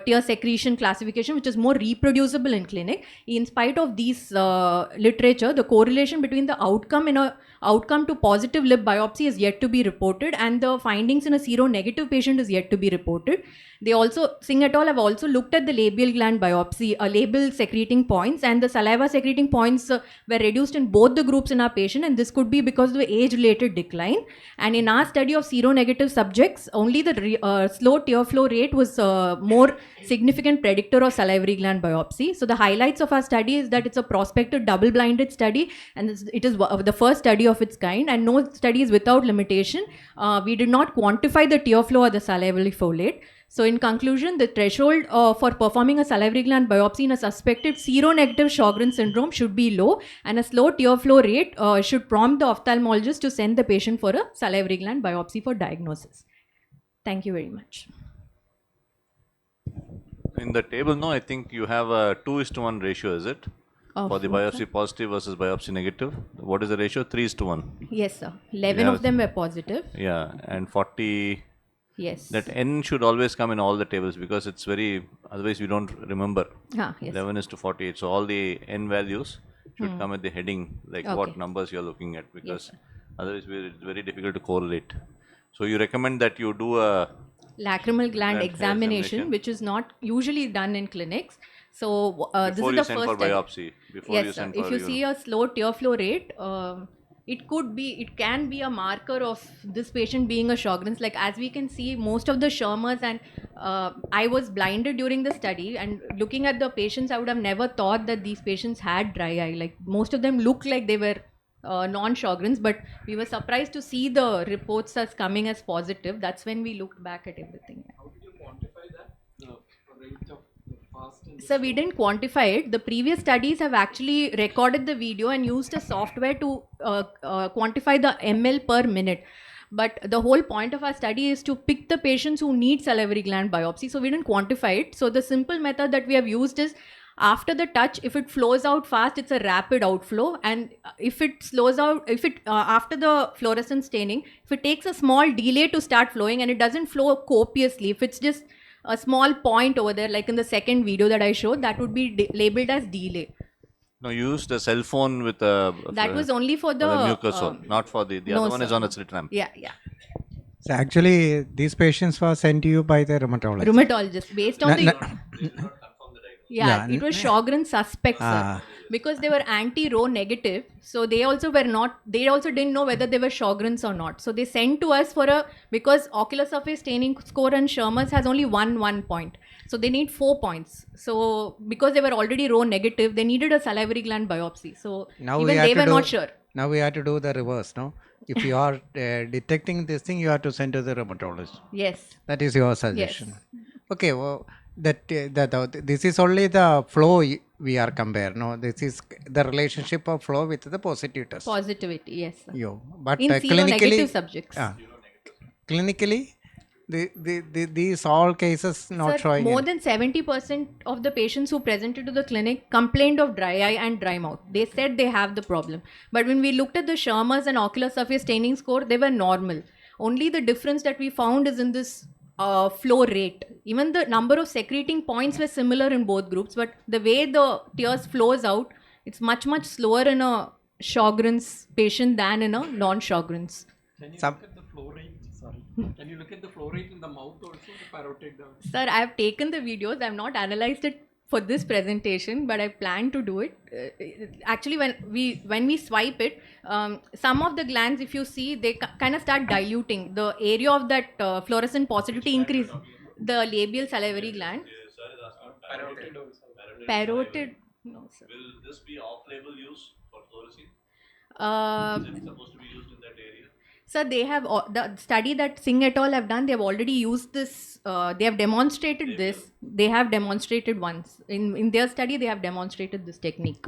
[SPEAKER 15] tear secretion classification, which is more reproducible in clinic. In spite of these literature, the correlation between the outcome to positive lip biopsy is yet to be reported, and the findings in a seronegative patient is yet to be reported. They also, Singh et al. Have also looked at the labial gland biopsy, labial secreting points, and the saliva secreting points were reduced in both the groups in our patient, and this could be because of the age-related decline. And in our study of seronegative subjects, only the slow tear flow rate was more significant predictor of salivary gland biopsy. So the highlights of our study is that it's a prospective double-blinded study, and it is the first study of its kind, and no study is without limitation. We did not quantify the tear flow or the salivary folate. So in conclusion, the threshold for performing a salivary gland biopsy in a suspected seronegative Sjogren's syndrome should be low, and a slow tear flow rate should prompt the ophthalmologist to send the patient for a salivary gland biopsy for diagnosis. Thank you very much.
[SPEAKER 3] In the table, no, I think you have a 2:1 ratio, is it? For the biopsy positive versus biopsy negative. What is the ratio? 3:1.
[SPEAKER 15] Yes, sir. 11 of them were positive.
[SPEAKER 3] Yeah, and 40
[SPEAKER 15] Yes.
[SPEAKER 3] That N should always come in all the tables because it's very, otherwise we don't remember.
[SPEAKER 15] Yes.
[SPEAKER 3] 11 is to 48. So all the N values should come at the heading, like what
[SPEAKER 15] Okay.
[SPEAKER 3] numbers you're looking at, because
[SPEAKER 15] sir.
[SPEAKER 3] otherwise it's very difficult to correlate. So you recommend that you do a
[SPEAKER 15] Lacrimal gland
[SPEAKER 3] Gland
[SPEAKER 15] examination,
[SPEAKER 3] examination.
[SPEAKER 15] which is not usually done in clinics. So this
[SPEAKER 3] before
[SPEAKER 15] is
[SPEAKER 3] you
[SPEAKER 15] the
[SPEAKER 3] send
[SPEAKER 15] first
[SPEAKER 3] for
[SPEAKER 15] study.
[SPEAKER 3] biopsy. Before
[SPEAKER 15] Yes,
[SPEAKER 3] you
[SPEAKER 15] sir.
[SPEAKER 3] send
[SPEAKER 15] If
[SPEAKER 3] for
[SPEAKER 15] you
[SPEAKER 3] urine.
[SPEAKER 15] see a slow tear flow rate, it can be a marker of this patient being a Sjogren's. Like as we can see, most of the Schirmers, and I was blinded during the study, and looking at the patients, I would have never thought that these patients had dry eye. Like most of them looked like they were non-Sjogren's, but we were surprised to see the reports as coming as positive. That's when we looked back at everything.
[SPEAKER 5] How did you quantify that? The rate of the fast and
[SPEAKER 15] So we didn't quantify it. The previous studies have actually recorded the video and used a software to quantify the ml per minute. But the whole point of our study is to pick the patients who need salivary gland biopsy. So we didn't quantify it. So the simple method that we have used is after the touch, if it flows out fast, it's a rapid outflow. And if it slows out, if it after the fluorescent staining, if it takes a small delay to start flowing and it doesn't flow copiously, if it's just a small point over there, like in the second video that I showed, that would be labeled as delay.
[SPEAKER 3] No, you used a cell phone with a.
[SPEAKER 15] That was only for the
[SPEAKER 3] mucus one, not for the
[SPEAKER 15] no,
[SPEAKER 3] other one is
[SPEAKER 15] sir.
[SPEAKER 3] on a slit lamp.
[SPEAKER 15] Yeah.
[SPEAKER 2] So actually, these patients were sent to you by the rheumatologist.
[SPEAKER 15] Rheumatologist based on
[SPEAKER 2] No,
[SPEAKER 15] the.
[SPEAKER 2] Yeah,
[SPEAKER 15] It was Sjogren's suspects, sir, because they were anti-Rho negative. So they also were not. They also didn't know whether they were Sjogren's or not. So they sent to us for a, because ocular surface staining score and Schirmer's has only one point. So they need 4 points. So because they were already Rho negative, they needed a salivary gland biopsy. So
[SPEAKER 2] now
[SPEAKER 15] even they were not sure.
[SPEAKER 2] Now we have to do the reverse, no? If you are detecting this thing, you have to send to the rheumatologist.
[SPEAKER 15] Yes.
[SPEAKER 2] That is your suggestion. Okay, well, this is only the flow we are comparing. No, this is the relationship of flow with the positive test.
[SPEAKER 15] Positivity, yes, sir.
[SPEAKER 2] But
[SPEAKER 15] in
[SPEAKER 2] clinically,
[SPEAKER 15] seronegative subjects.
[SPEAKER 2] Clinically, these all cases not
[SPEAKER 15] Sir,
[SPEAKER 2] showing.
[SPEAKER 15] more than 70% of the patients who presented to the clinic complained of dry eye and dry mouth. They said they have the problem. But when we looked at the Schirmer's and ocular surface staining score, they were normal. Only the difference that we found is in this flow rate. Even the number of secreting points were similar in both groups, but the way the tears flows out, it's much slower in a Sjogren's patient than in a non-Sjogren's.
[SPEAKER 5] Can you look at the flow rate? Sorry. Can you look at the flow rate in the mouth also, the parotid?
[SPEAKER 15] Sir, I have taken the videos. I have not analyzed it for this presentation, but I plan to do it. Actually, when we swipe it, some of the glands, if you see, they kind of start diluting. The area of that fluorescent positivity increase. The labial salivary gland.
[SPEAKER 5] Parotid also.
[SPEAKER 15] Parotid. No, sir.
[SPEAKER 3] Will this be off-label use for fluorescein? Is it supposed to be used in that area?
[SPEAKER 15] Sir, they have the study that Singh et al. Have done. They have already used this. They have demonstrated this. They have demonstrated once in their study. They have demonstrated this technique.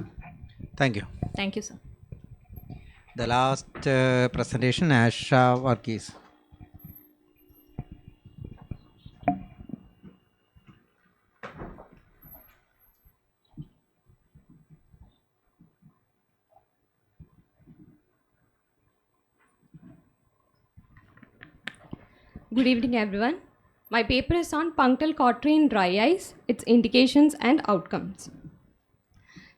[SPEAKER 2] Thank you.
[SPEAKER 15] Thank you, sir.
[SPEAKER 2] The last presentation, Asha Varghese.
[SPEAKER 16] Good evening, everyone. My paper is on punctal cautery in dry eyes, its indications and outcomes.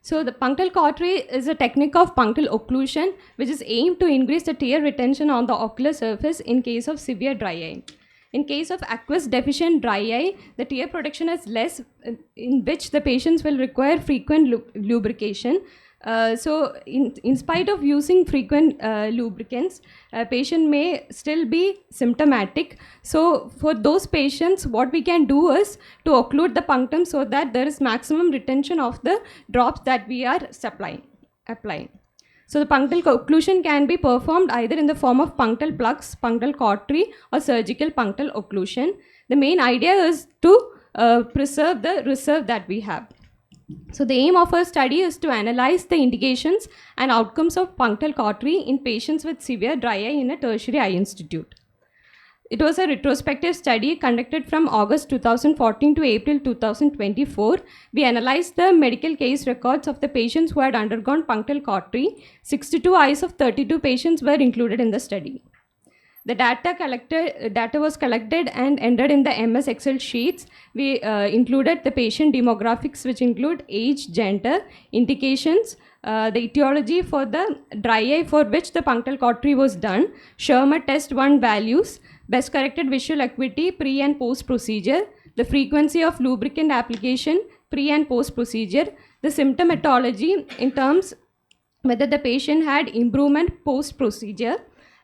[SPEAKER 16] So the punctal cautery is a technique of punctal occlusion which is aimed to increase the tear retention on the ocular surface in case of severe dry eye. In case of aqueous deficient dry eye, the tear production is less, in which the patients will require frequent lubrication. So in spite of using frequent lubricants, a patient may still be symptomatic. So for those patients, what we can do is to occlude the punctum so that there is maximum retention of the drops that we are applying. So the punctal occlusion can be performed either in the form of punctal plugs, punctal cautery, or surgical punctal occlusion. The main idea is to preserve the reserve that we have. So the aim of our study is to analyze the indications and outcomes of punctal cautery in patients with severe dry eye in a tertiary eye institute. It was a retrospective study conducted from August 2014 to April 2024. We analyzed the medical case records of the patients who had undergone punctal cautery. 62 eyes of 32 patients were included in the study. The data was collected and entered in the MS Excel sheets. We included the patient demographics, which include age, gender, indications, the etiology for the dry eye for which the punctal cautery was done, Schirmer test 1 values, best corrected visual acuity pre and post procedure, the frequency of lubricant application pre and post procedure, the symptomatology in terms whether the patient had improvement post procedure,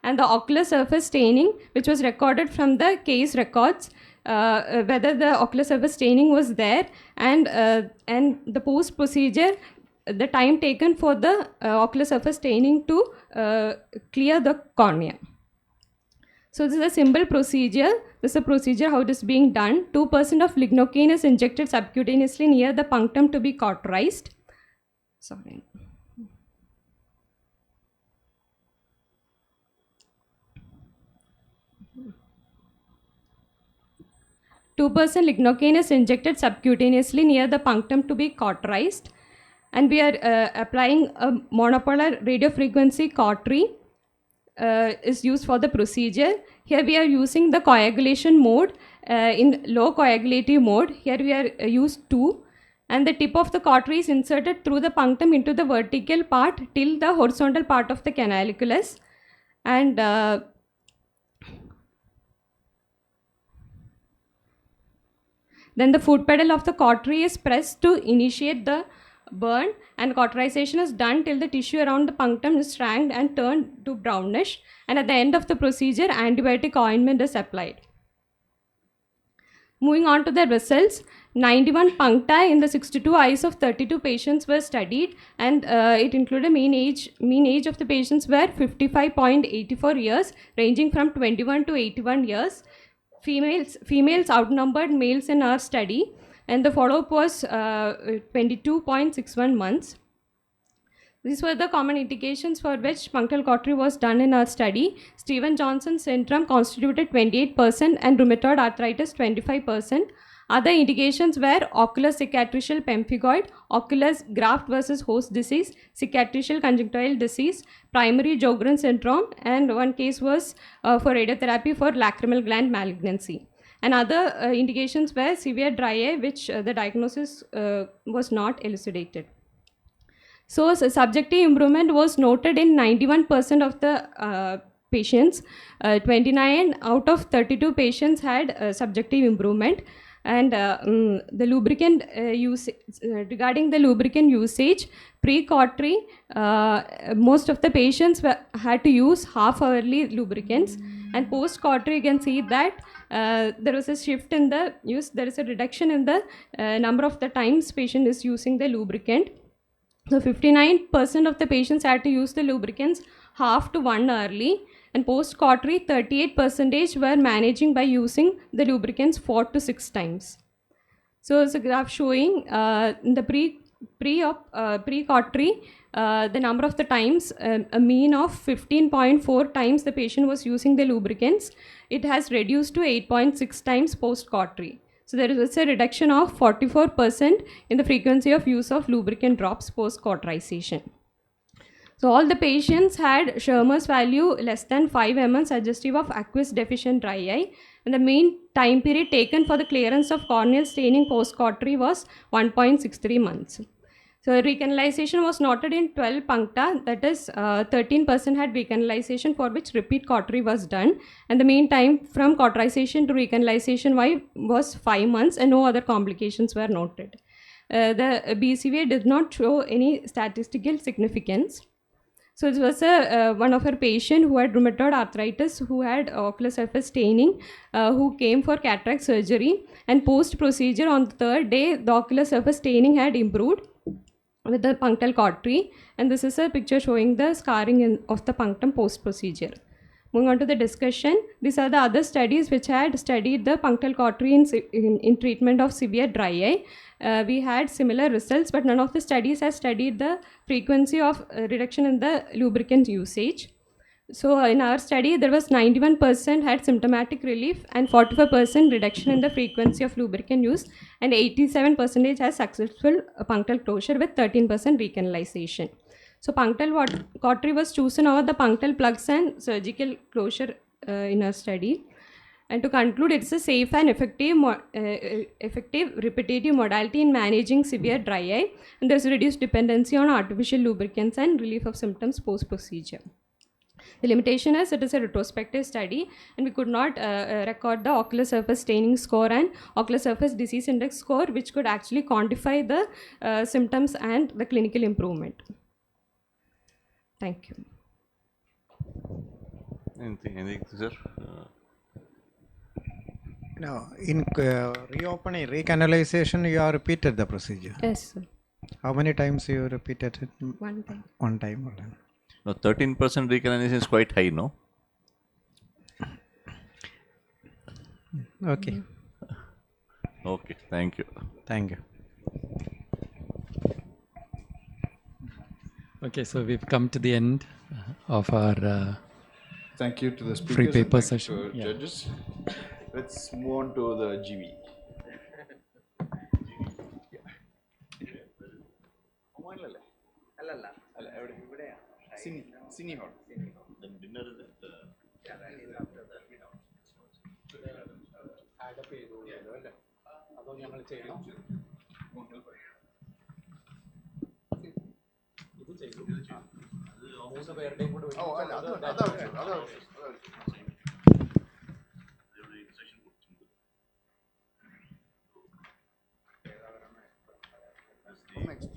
[SPEAKER 16] and the ocular surface staining, which was recorded from the case records, whether the ocular surface staining was there, and the post procedure, the time taken for the ocular surface staining to clear the cornea. So this is a simple procedure. This is a procedure how it is being done. 2% of lignocaine is injected subcutaneously near the punctum to be cauterized. Sorry. 2% lignocaine is injected subcutaneously near the punctum to be cauterized, and we are applying a monopolar radiofrequency cautery is used for the procedure. Here we are using the coagulation mode in low coagulative mode. Here we are used 2, and the tip of the cautery is inserted through the punctum into the vertical part till the horizontal part of the canaliculus, and then the foot pedal of the cautery is pressed to initiate the burn, and cauterization is done till the tissue around the punctum is shranked and turned to brownish, and at the end of the procedure antibiotic ointment is applied. Moving on to the results, 91 puncti in the 62 eyes of 32 patients were studied, and it included mean age of the patients were 55.84 years, ranging from 21 to 81 years. Females outnumbered males in our study, and the follow-up was 22.61 months. These were the common indications for which punctal cautery was done in our study. Stevens-Johnson syndrome constituted 28% and rheumatoid arthritis 25%. Other indications were ocular cicatricial pemphigoid, ocular graft versus host disease, cicatricial conjunctival disease, primary Sjogren syndrome, and one case was for radiotherapy for lacrimal gland malignancy. And other indications were severe dry eye, which the diagnosis was not elucidated. So subjective improvement was noted in 91% of the patients. 29 out of 32 patients had subjective improvement. And the lubricant regarding the lubricant usage, pre-cautery, most of the patients had to use half-hourly lubricants, and post-cautery you can see that there was a shift in the use, there is a reduction in the number of the times patient is using the lubricant. So 59% of the patients had to use the lubricants half to 1 hourly, and post-cautery 38% were managing by using the lubricants 4 to 6 times. So it's a graph showing in the pre-cautery the number of the times, a mean of 15.4 times the patient was using the lubricants. It has reduced to 8.6 times post-cautery. So there is a reduction of 44% in the frequency of use of lubricant drops post-cauterization. So all the patients had Schirmer's value less than 5 mm suggestive of aqueous deficient dry eye, and the mean time period taken for the clearance of corneal staining post-cautery was 1.63 months. So recanalization was noted in 12 puncta, that is 13% had recanalization for which repeat cautery was done, and the mean time from cauterization to recanalization was 5 months, and no other complications were noted. The BCVA did not show any statistical significance. So it was one of our patient who had rheumatoid arthritis, who had ocular surface staining, who came for cataract surgery, and post-procedure on the 3rd day, the ocular surface staining had improved with the punctal cautery, and this is a picture showing the scarring of the punctum post-procedure. Moving on to the discussion, these are the other studies which had studied the punctal cautery in treatment of severe dry eye. We had similar results, but none of the studies has studied the frequency of reduction in the lubricant usage. So in our study, there was 91% had symptomatic relief and 45% reduction in the frequency of lubricant use, and 87% has successful punctal closure with 13% recanalization. So punctal cautery was chosen over the punctal plugs and surgical closure in our study. And to conclude, it's a safe and effective repetitive modality in managing severe dry eye, and there's reduced dependency on artificial lubricants and relief of symptoms post-procedure. The limitation is it is a retrospective study, and we could not record the ocular surface staining score and ocular surface disease index score, which could actually quantify the symptoms and the clinical improvement. Thank you.
[SPEAKER 3] Anything, sir?
[SPEAKER 2] No, in reopening, recanalization, you have repeated the procedure.
[SPEAKER 16] Yes, sir.
[SPEAKER 2] How many times you repeated it?
[SPEAKER 16] One time.
[SPEAKER 2] One time.
[SPEAKER 3] No, 13% recanalization is quite high, no?
[SPEAKER 2] Okay.
[SPEAKER 3] Okay, thank you.
[SPEAKER 2] Thank you.
[SPEAKER 5] Okay, so we've come to the end of our
[SPEAKER 17] thank you to the speakers
[SPEAKER 5] free
[SPEAKER 17] and
[SPEAKER 5] paper
[SPEAKER 17] thank you
[SPEAKER 5] session.
[SPEAKER 17] to judges. Let's move on to the GV. Cine hall.
[SPEAKER 2] Next.